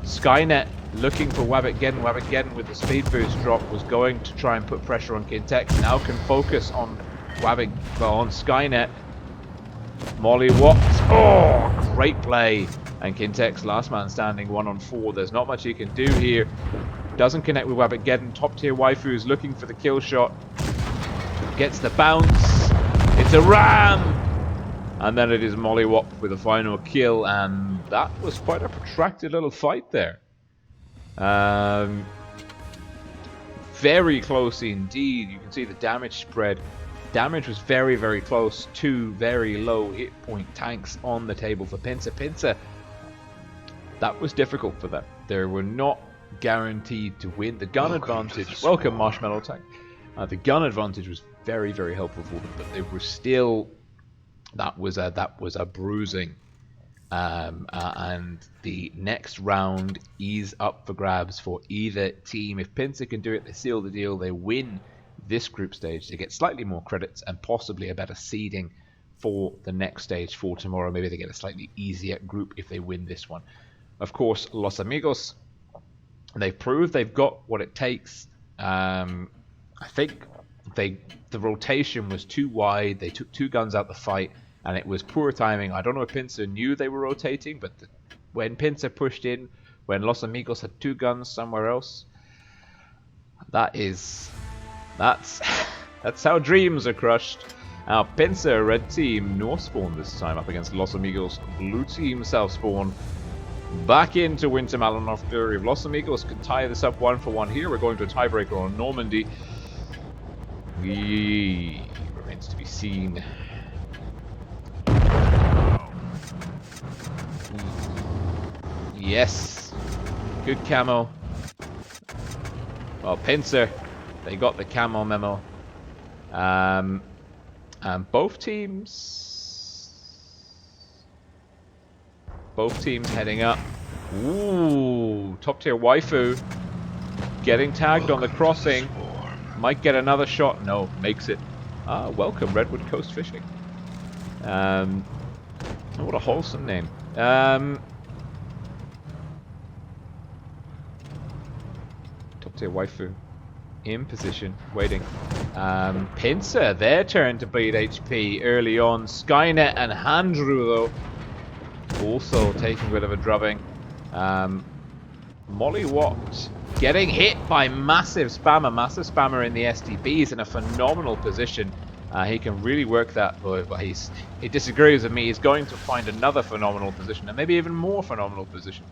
Skynet looking for Wabbit-Geddon. Wabbit-Geddon with the speed boost drop was going to try and put pressure on Kintex. Now can focus on on Skynet. Molly WoT. Oh, great play. And Kintex, last man standing, 1 on 4. There's not much he can do here. Doesn't connect with Wabbit-Geddon. Top tier waifu is looking for the kill shot. Gets the bounce. It's a ram! And then it is Molly WoT with the final kill. And that was quite a protracted little fight there. Very close indeed. You can see the damage spread. Damage was very, very close. 2 very low hit point tanks on the table for Pincer. Pincer, that was difficult for them. They were not guaranteed to win. The gun advantage, welcome Marshmallow Tank. The gun advantage was very, very helpful for them, but they were still, that was a bruising. And the next round is up for grabs for either team. If Pincer can do it, they seal the deal. They win this group stage. They get slightly more credits and possibly a better seeding for the next stage for tomorrow. Maybe they get a slightly easier group if they win this one. Of course, Los Amigos, they've proved they've got what it takes. I think the rotation was too wide. They took 2 guns out the fight, and it was poor timing. I don't know if Pincer knew they were rotating, but when Pincer pushed in, when Los Amigos had 2 guns somewhere else, that's how dreams are crushed. Now Pincer, red team, north spawn this time up against Los Amigos, blue team, south spawn. Back into Winter Malinoff Fury. If Los Amigos can tie this up 1-for-1 here, we're going to a tiebreaker on Normandy. Remains to be seen. Yes. Good camo. Well, Pincer, they got the camo memo. And both teams heading up. Ooh, top tier waifu getting tagged on the crossing. Might get another shot. No, makes it. Welcome, Redwood Coast Fishing. Oh, what a wholesome name. Top tier waifu in position, waiting. Pincer, their turn to bleed HP early on. Skynet and Handrew, though, also taking a bit of a drubbing. Molly WoT getting hit by massive spammer in the STBs in a phenomenal position. He can really work that, but he disagrees with me. He's going to find another phenomenal position, and maybe even more phenomenal position.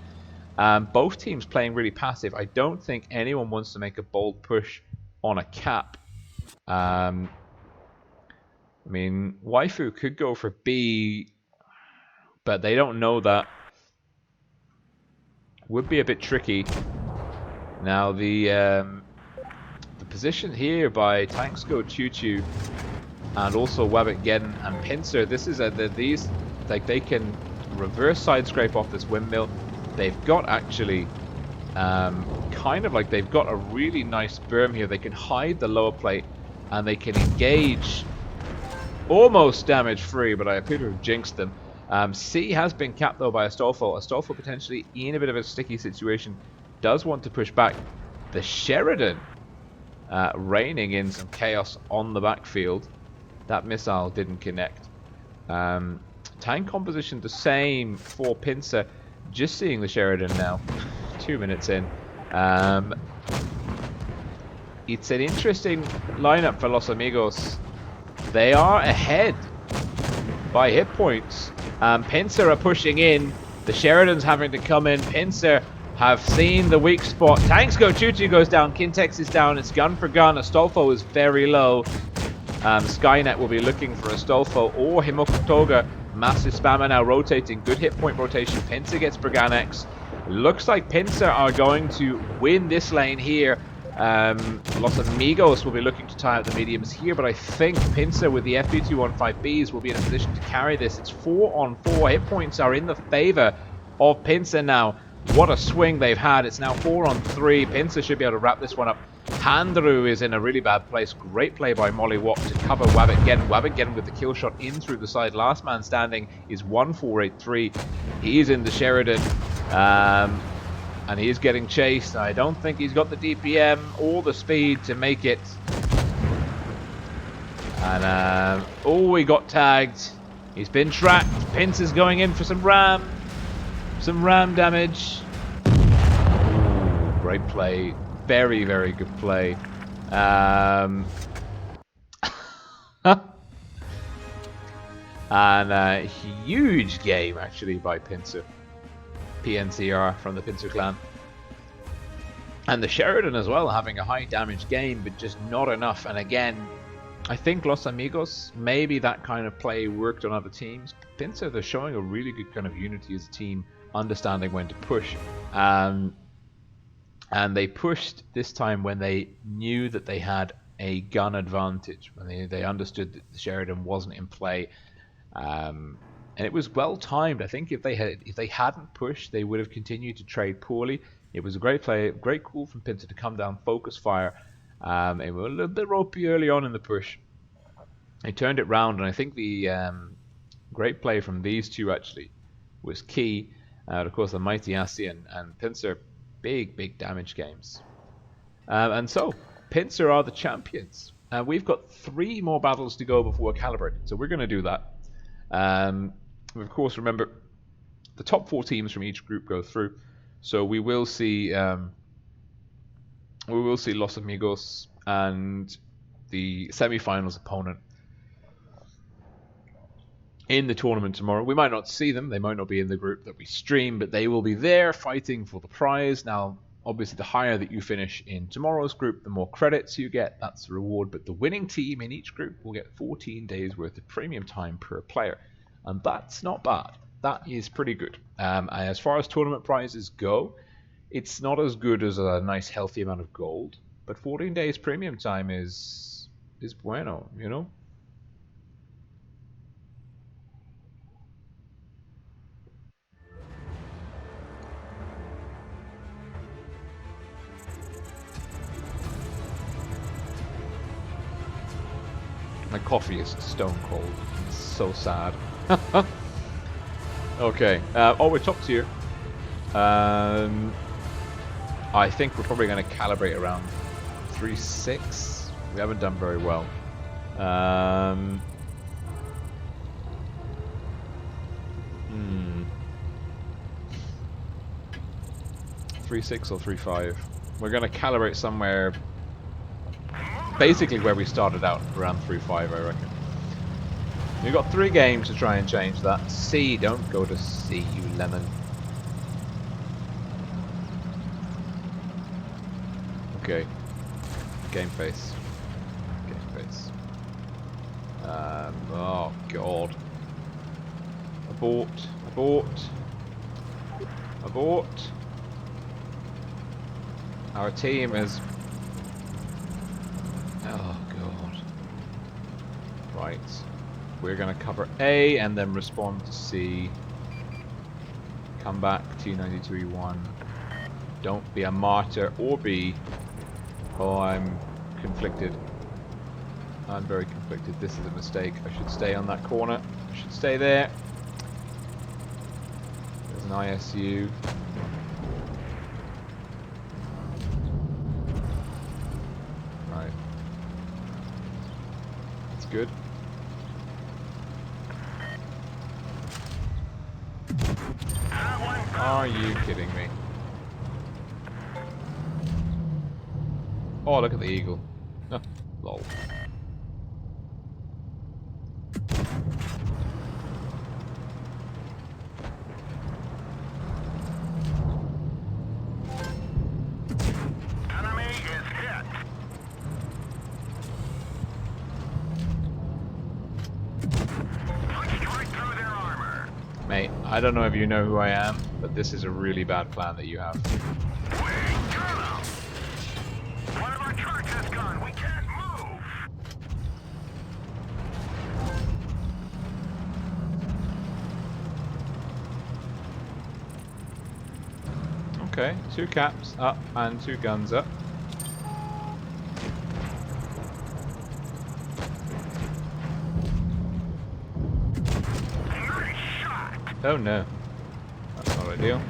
Both teams playing really passive. I don't think anyone wants to make a bold push on a cap. I mean, waifu could go for B, but they don't know that. Would be a bit tricky. Now the position here by Tanksco, Choo Choo, and also Wabbit-Geddon and Pincer. This is these, like, they can reverse side scrape off this windmill. They've got actually kind of like they've got a really nice berm here. They can hide the lower plate and they can engage almost damage free, but I appear to have jinxed them. C has been capped though by Astolfo. Astolfo potentially in a bit of a sticky situation, does want to push back. The Sheridan raining in some chaos on the backfield. That missile didn't connect. Tank composition the same for Pincer. Just seeing the Sheridan now, 2 minutes in. It's an interesting lineup for Los Amigos. They are ahead by hit points. Pincer are pushing in. The Sheridan's having to come in. Pincer have seen the weak spot. Tanks go, Choo Choo goes down, Kintex is down. It's gun for gun. Astolfo is very low. Skynet will be looking for Astolfo or Himokotoga. Massive spammer now rotating. Good hit point rotation. Pincer gets Braganex. Looks like Pincer are going to win this lane here. Los Amigos will be looking to tie out the mediums here, but I think Pincer with the FB215Bs will be in a position to carry this. It's 4-on-4. Hit points are in the favor of Pincer now. What a swing they've had. It's now 4-on-3. Pincer should be able to wrap this one up. Handrew is in a really bad place. Great play by Molly WoT to cover Wabbit-Geddon. Wabbit-Geddon with the kill shot in through the side. Last man standing is 1483. He's in the Sheridan. And he is getting chased. I don't think he's got the DPM or the speed to make it. And, oh, he got tagged. He's been tracked. Pincer's going in for some ram damage. Ooh, great play. Very, very good play. And a huge game, actually, by Pincer. PNCR from the Pincer clan. And the Sheridan as well, having a high damage game, but just not enough. And again, I think Los Amigos, maybe that kind of play worked on other teams. Pincer, they're showing a really good kind of unity as a team, understanding when to push. And they pushed this time when they knew that they had a gun advantage, when they understood that the Sheridan wasn't in play. And it was well timed. I think if they hadn't pushed, they would have continued to trade poorly. It was a great play, great call from Pincer to come down, focus fire. It was a little bit ropey early on in the push. They turned it round, and I think the great play from these two actually was key. Of course, the Mighty Asi and Pincer, big damage games. And so, Pincer are the champions. We've got 3 more battles to go before we're calibrated, so we're going to do that. Of course, remember, the top 4 teams from each group go through, so we will see Los Amigos and the semi-finals opponent in the tournament tomorrow. We might not see them, they might not be in the group that we stream, but they will be there fighting for the prize. Now, obviously, the higher that you finish in tomorrow's group, the more credits you get, that's the reward, but the winning team in each group will get 14 days worth of premium time per player, and that's not bad. That is pretty good. As far as tournament prizes go, it's not as good as a nice healthy amount of gold, but 14 days premium time is bueno, you know? My coffee is stone cold. It's so sad. Okay. Oh, we're top tier. I think we're probably going to calibrate around 3.6. We haven't done very well. 3.6 or 3.5. We're going to calibrate somewhere basically where we started out, around 3.5, I reckon. We've got 3 games to try and change that. C, don't go to C, you lemon. Okay. Game face. Game face. Oh god. Abort. Abort. Abort. Our team is... Oh god. Right. We're gonna cover A and then respond to C. Come back, T92E1. Don't be a martyr, or B. Oh, I'm conflicted. I'm very conflicted. This is a mistake. I should stay on that corner. I should stay there. There's an ISU. Right. That's good. Are you kidding me? Oh, look at the eagle. Oh, lol. Enemy is hit. Punched right through their armor. Mate, I don't know if you know who I am, but this is a really bad plan that you have. One of our trucks is gone. We can't move. Okay, 2 caps up and 2 guns up. Nice shot. Oh no, that's not ideal.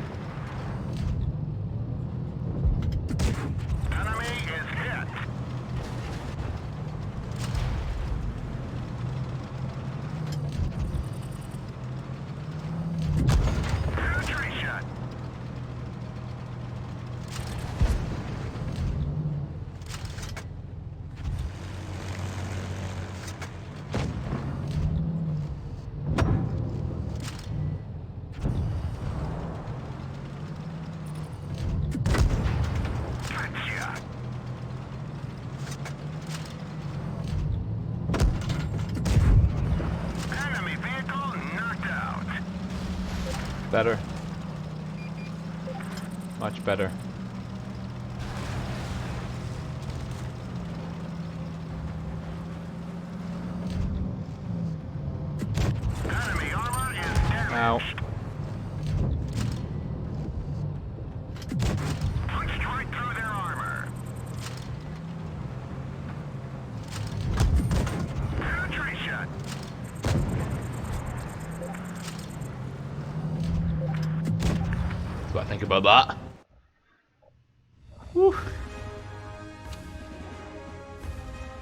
better. Much better. Enemy armor is damaged. Ow. Punched right through their armor. Penetration. That's what I think about that. Whew.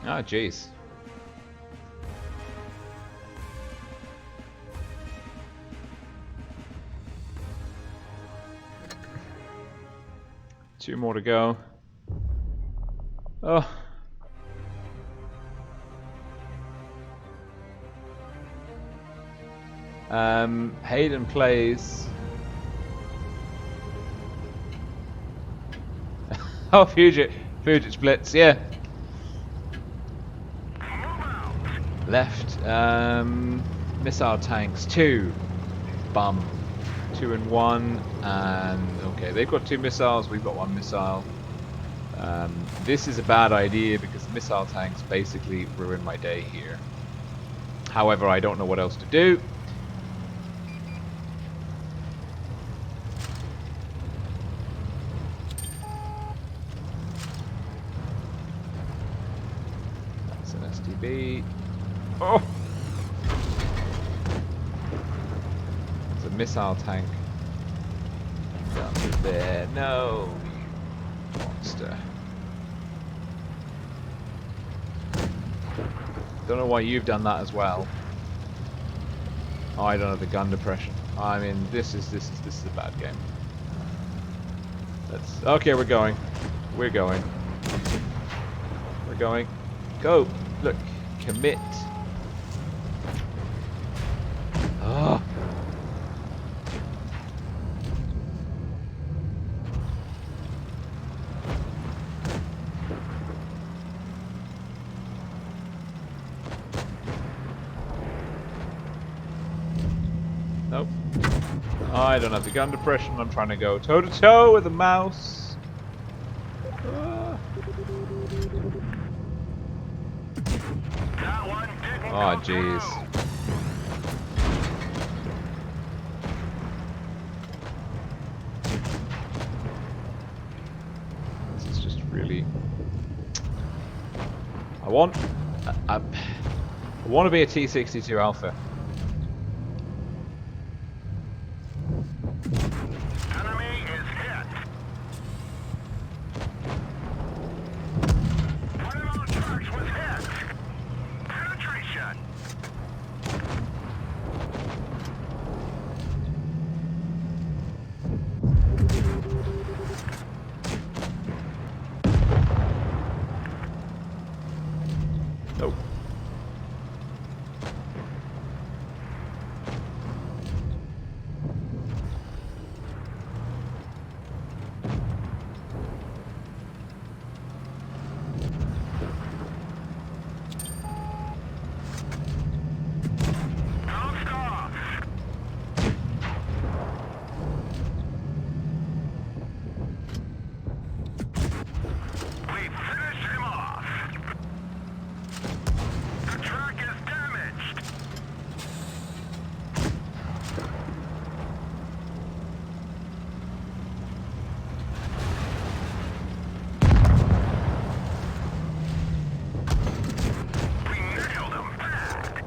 Ah, jeez. Two more to go. Oh. Hayden plays. Oh, Fugit's Blitz, yeah. Left. Missile tanks, 2. Bum. 2 and 1. And okay, they've got 2 missiles, we've got 1 missile. This is a bad idea because missile tanks basically ruin my day here. However, I don't know what else to do. That's an STB. Oh! It's a missile tank. Down to there. No! You monster. Don't know why you've done that as well. Oh, I don't have the gun depression. I mean, this is a bad game. Let's. Okay, we're going. We're going. We're going. Go. Look. Commit. Ah. Nope. I don't have the gun depression. I'm trying to go toe to toe with a mouse. Oh, jeez. This is just really. I want to be a T-62 Alpha. Enemy is hit. One of those trucks was hit. Penetration. Nope. Don't stop. We finished him off. The truck is damaged. We nailed him bad.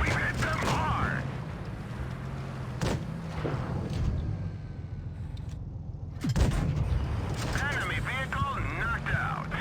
We hit them hard. Enemy vehicle knocked out.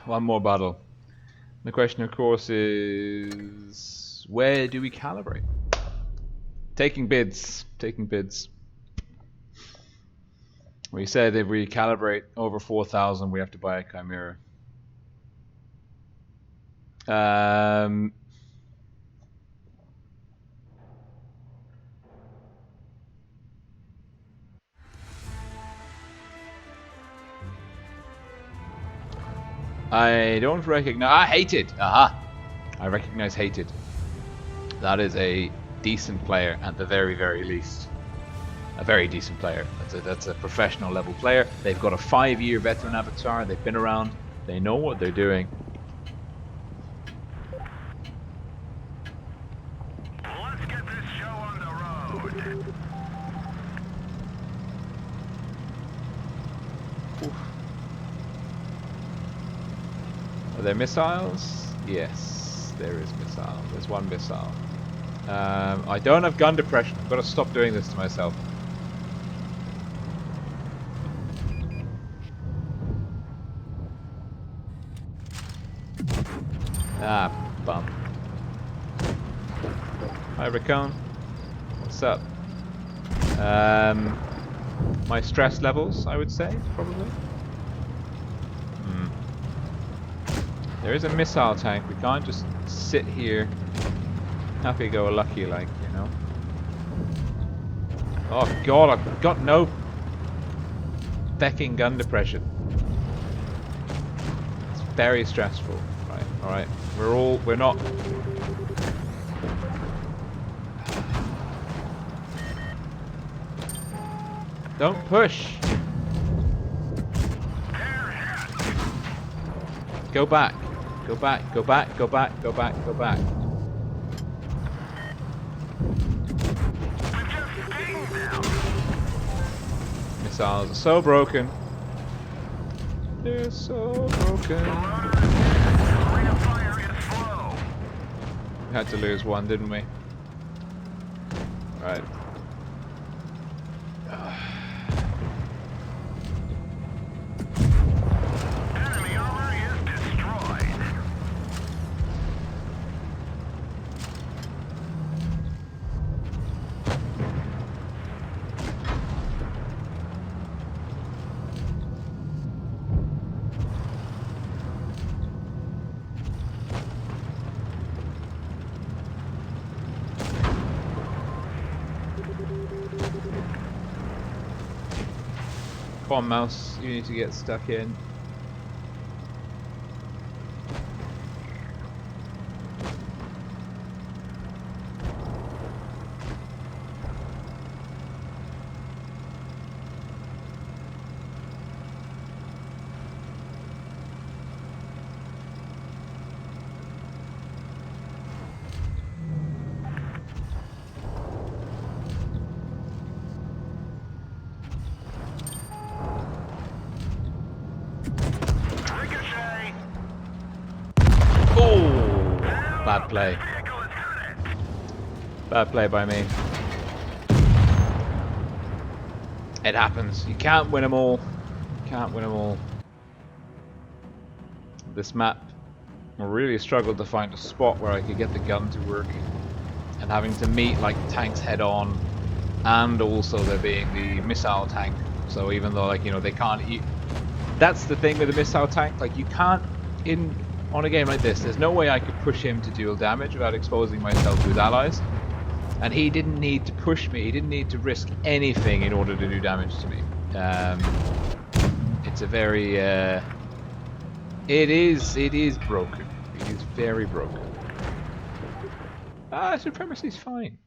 One more battle. The question, of course, is where do we calibrate? Taking bids. Taking bids. We said if we calibrate over 4,000, we have to buy a Chimera. I don't recognize. Ah, Hated! Aha! I recognize Hated. That is a decent player at the very, very least. A very decent player. That's a professional level player. They've got a 5-year veteran avatar. They've been around. They know what they're doing. Let's get this show on the road. Are there missiles? Yes, there is missile. There's one missile. I don't have gun depression. I've got to stop doing this to myself. Ah, bum. Hi, Raccoon. What's up? My stress levels, I would say, probably. There is a missile tank. We can't just sit here happy-go-lucky, like, you know. Oh god, I've got no fecking gun depression. It's very stressful. Right, alright. We're not... Don't push! Go back. Go back, go back, go back, go back, go back. Missiles are so broken. They're so broken. We had to lose one, didn't we? Right. Enemy armor is destroyed. Come on, mouse. You need to get stuck in. Bad play. Bad play by me. It happens. You can't win them all. You can't win them all. This map, I really struggled to find a spot where I could get the gun to work. And having to meet like tanks head on, and also there being the missile tank. So even though, like, you know, they can't eat. That's the thing with the missile tank. Like, you can't on a game like this, there's no way I could push him to deal damage without exposing myself to his allies. And he didn't need to push me, he didn't need to risk anything in order to do damage to me. It's a very... It is broken. It is very broken. Supremacy's fine.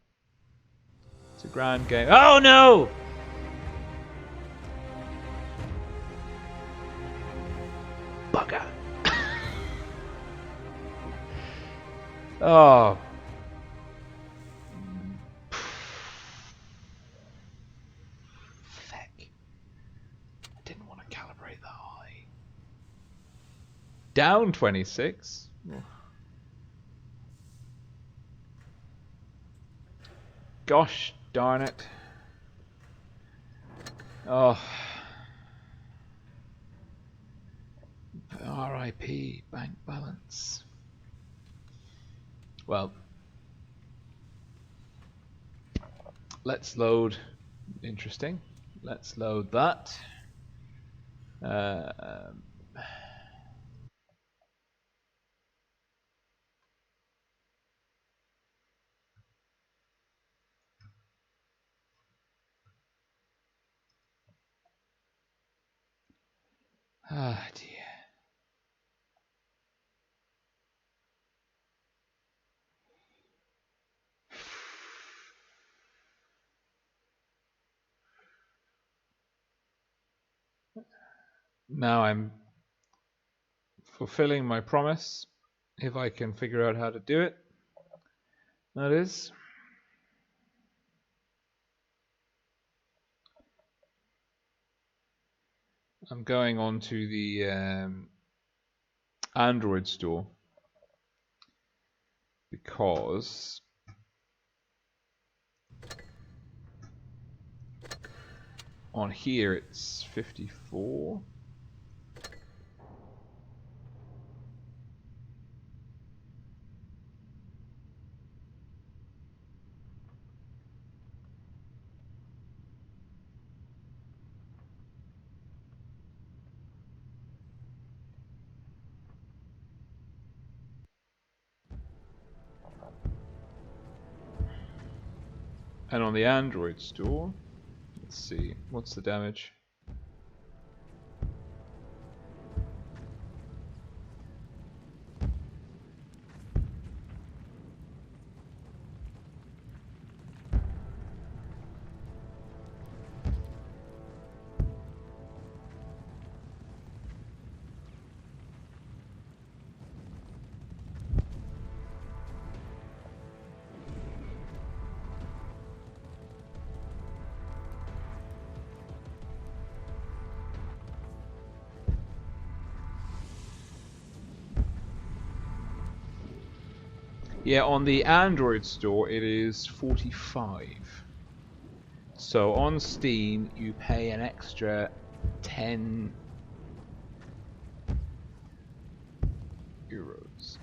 It's a grand game. Oh no! Bugger. Oh. Feck. I didn't want to calibrate that high. Down 26. Gosh darn it. Oh. RIP bank balance. Well, let's load. Interesting. Let's load that. Ah, dear. Now I'm fulfilling my promise, if I can figure out how to do it. That is. I'm going on to the Android store because on here it's 54. And on the Android store, let's see, what's the damage? Yeah, on the Android store it is 45. So on Steam you pay an extra 10 euros.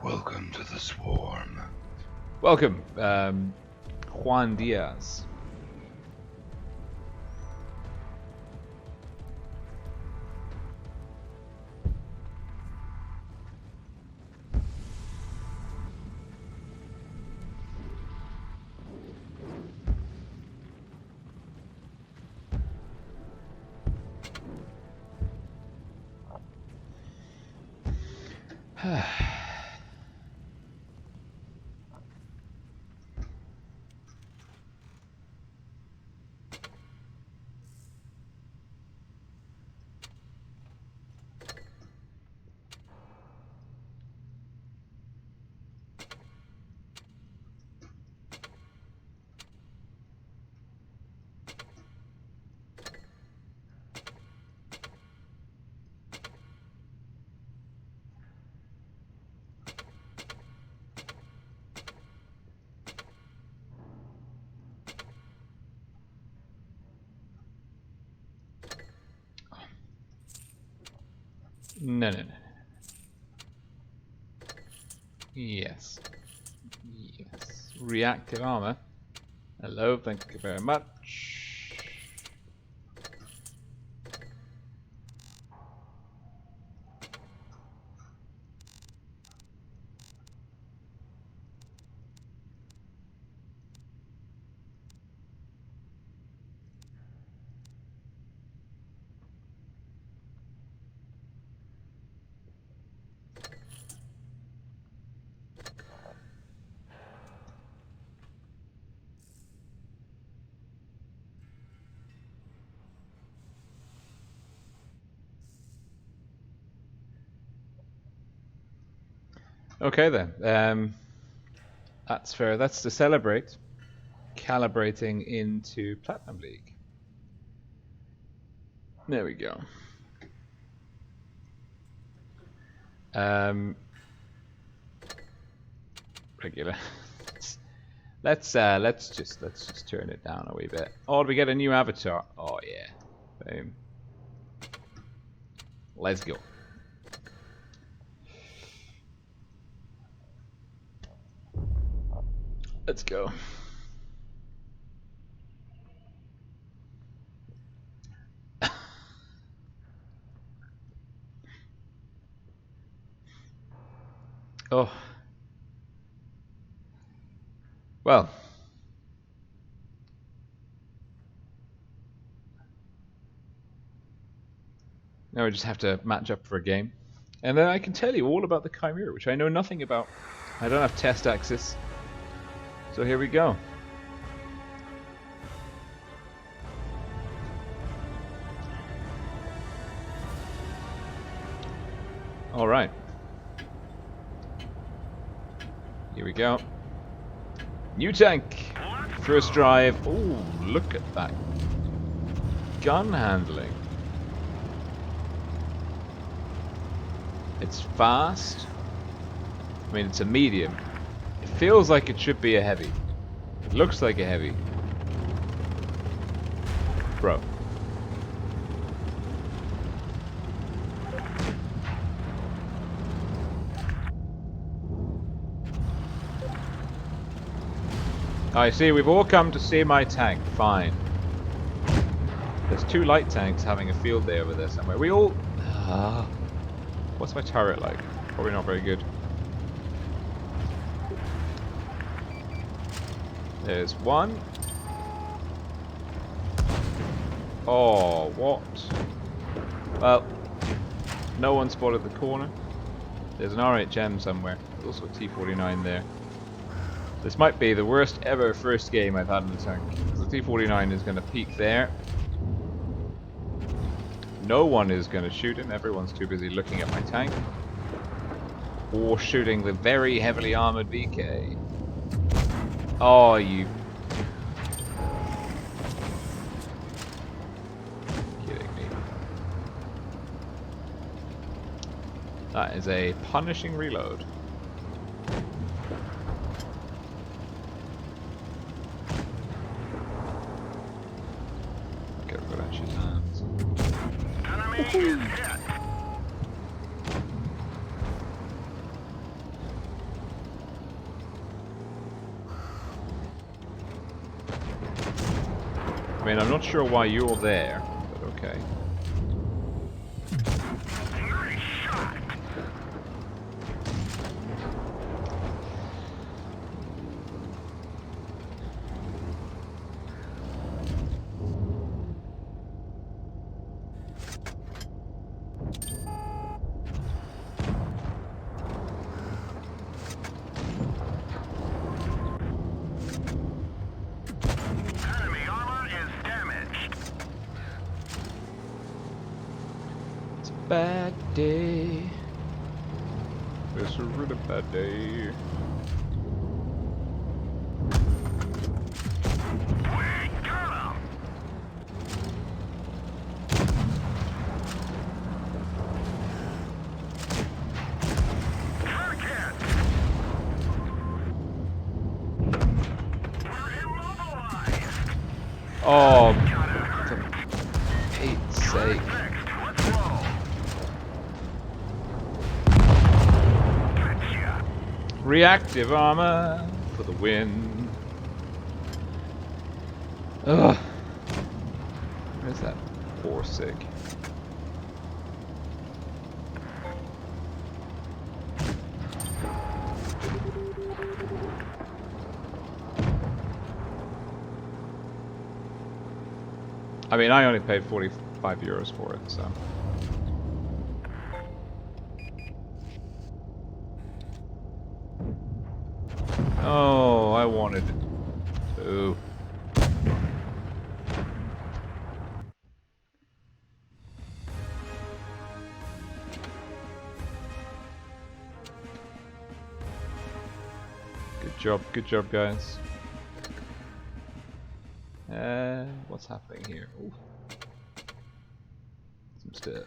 Welcome to the swarm. Welcome, Juan Diaz. No. Yes. Reactive armor. Hello, thank you very much. Okay then. That's fair. That's to celebrate calibrating into Platinum League. There we go. Regular. let's just turn it down a wee bit. Oh, do we get a new avatar? Oh yeah, Aim. Let's go. Let's go. Oh. Well. Now we just have to match up for a game. And then I can tell you all about the Chimera, which I know nothing about. I don't have test access. So here we go. Alright. Here we go. New tank! First drive. Oh, look at that. Gun handling. It's fast. I mean, it's a medium. It feels like it should be a heavy. It looks like a heavy. Bro. I see, we've all come to see my tank. Fine. There's 2 light tanks having a field day over there somewhere. We all... what's my turret like? Probably not very good. There's one. Oh, what? Well, no one spotted the corner. There's an RHM somewhere. There's also a T-49 there. This might be the worst ever first game I've had in the tank. The T-49 is going to peek there. No one is going to shoot him. Everyone's too busy looking at my tank. Or shooting the very heavily armored VK. Oh, you... kidding me. That is a punishing reload. Okay, we've got to shoot hands. Enemy is hit. I mean, I'm not sure why you're there, but okay. Nice shot. Enemy armor is damaged. It's a bad day. It's a really bad day. We got him. Target. We're immobilized. Oh, Got it. for Pete's sake. Fixed. Let's roll. Gotcha. Reactive armor for the win. Ugh. Where's that poor sig? I mean, I only paid 45 euros for it, so. Oh, I wanted to. Good job, guys. What's happening here? Ooh. Some stuff.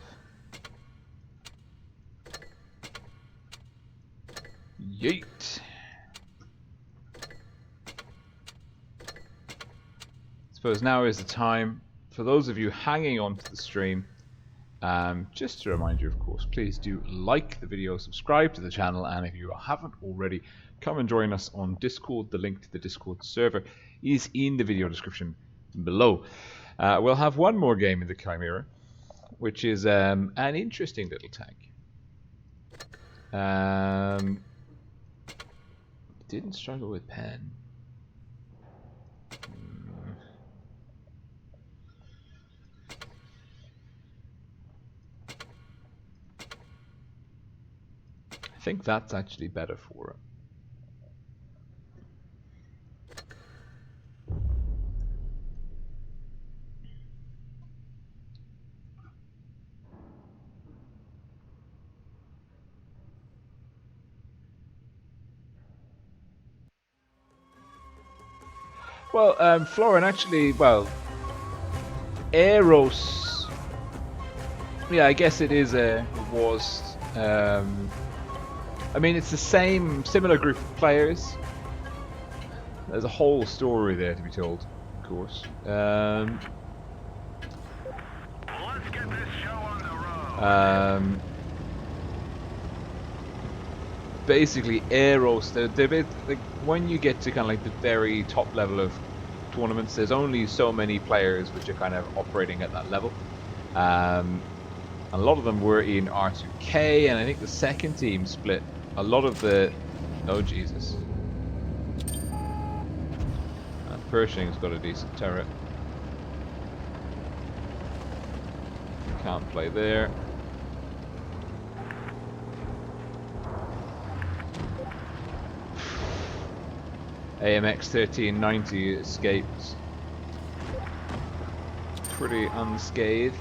Yeet. Suppose now is the time for those of you hanging on to the stream, just to remind you, of course, please do like the video, subscribe to the channel, and if you haven't already, come and join us on Discord. The link to the Discord server is in the video description below. We'll have one more game in the Chimera, which is an interesting little tank. Didn't struggle with pen. I think that's actually better for it. Well, Florin actually, well, Eros. Yeah, I guess it is was. I mean, it's the similar group of players. There's a whole story there to be told, of course. Let's get this show on the road. Basically, Eros. They're like, when you get to kind of like the very top level of tournaments, there's only so many players which are kind of operating at that level. A lot of them were in R2K, and I think the second team split a lot of the... Oh, Jesus. Pershing's got a decent turret. Can't play there. AMX 1390 escaped pretty unscathed.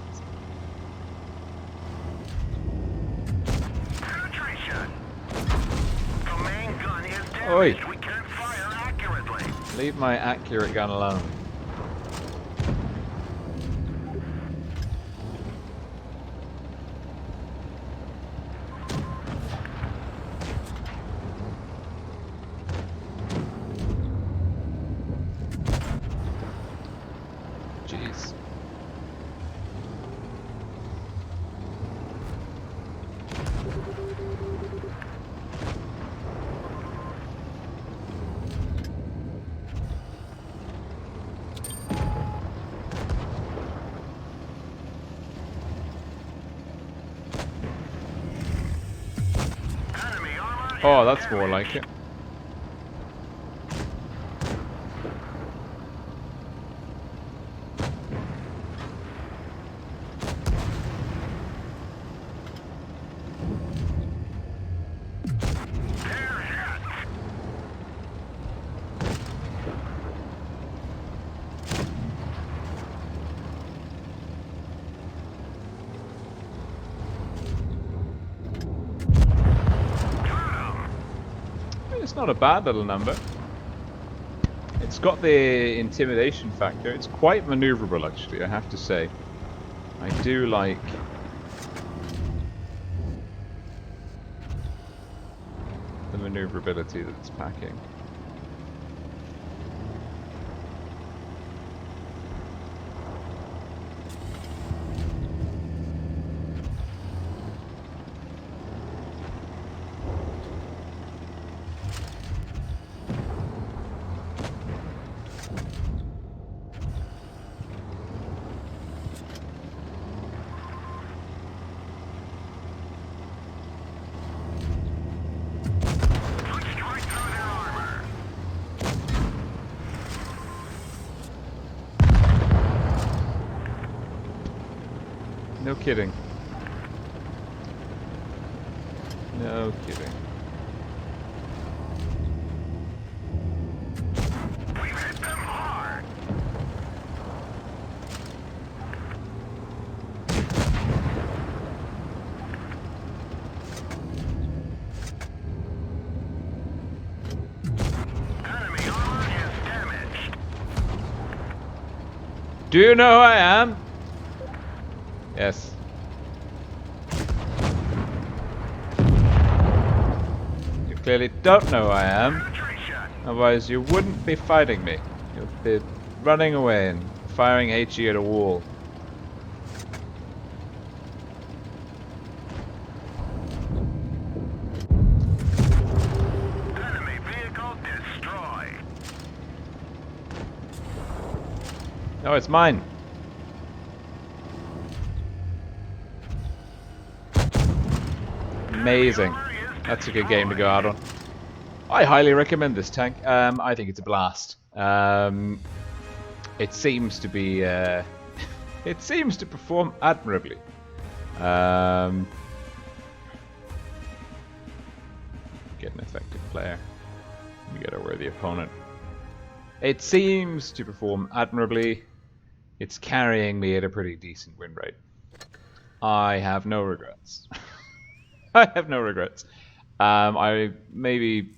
Oi! We can't fire accurately. Leave my accurate gun alone. Jeez. Oh, that's more like it. It's not a bad little number. It's got the intimidation factor. It's quite maneuverable, actually, I have to say. I do like the maneuverability that it's packing. No kidding. No kidding. We hit them hard. Enemy armor is damaged. Do you know who I am? Yes. You clearly don't know who I am. Otherwise you wouldn't be fighting me. You'd be running away and Firing HE at a wall. Enemy vehicle destroyed. No, it's mine. Amazing. That's a good game to go out on. I highly recommend this tank. I think it's a blast. It seems to be. It seems to perform admirably. Get an effective player. We get a worthy opponent. It seems to perform admirably. It's carrying me at a pretty decent win rate. I have no regrets. I have no regrets. I maybe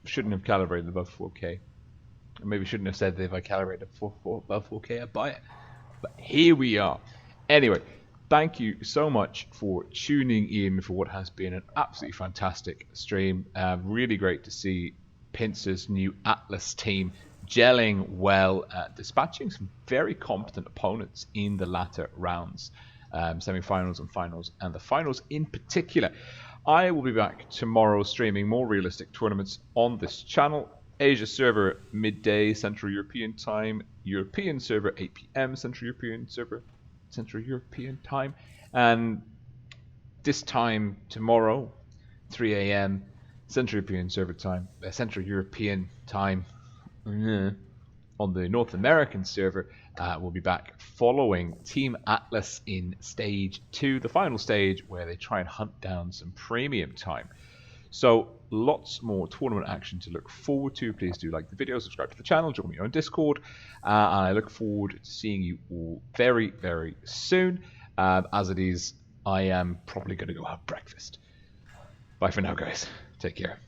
shouldn't have calibrated above 4K. I maybe shouldn't have said that if I calibrated above 4K, I'd buy it. But here we are. Anyway, thank you so much for tuning in for what has been an absolutely fantastic stream. Really great to see Pincer's new Atlas team gelling well, dispatching some very competent opponents in the latter rounds. Semi-finals and finals, and the finals in particular. I will be back tomorrow streaming more realistic tournaments on this channel. Asia server midday Central European time, European server 8 PM Central European server, Central European time, and this time tomorrow 3 AM Central European server time, Central European time on the North American server. We'll be back following Team Atlas in stage 2, the final stage where they try and hunt down some premium time. So lots more tournament action to look forward to. Please do like the video, subscribe to the channel, join me on Discord, and I look forward to seeing you all very, very soon. As it is, I am probably going to go have breakfast. Bye for now, guys. Take care.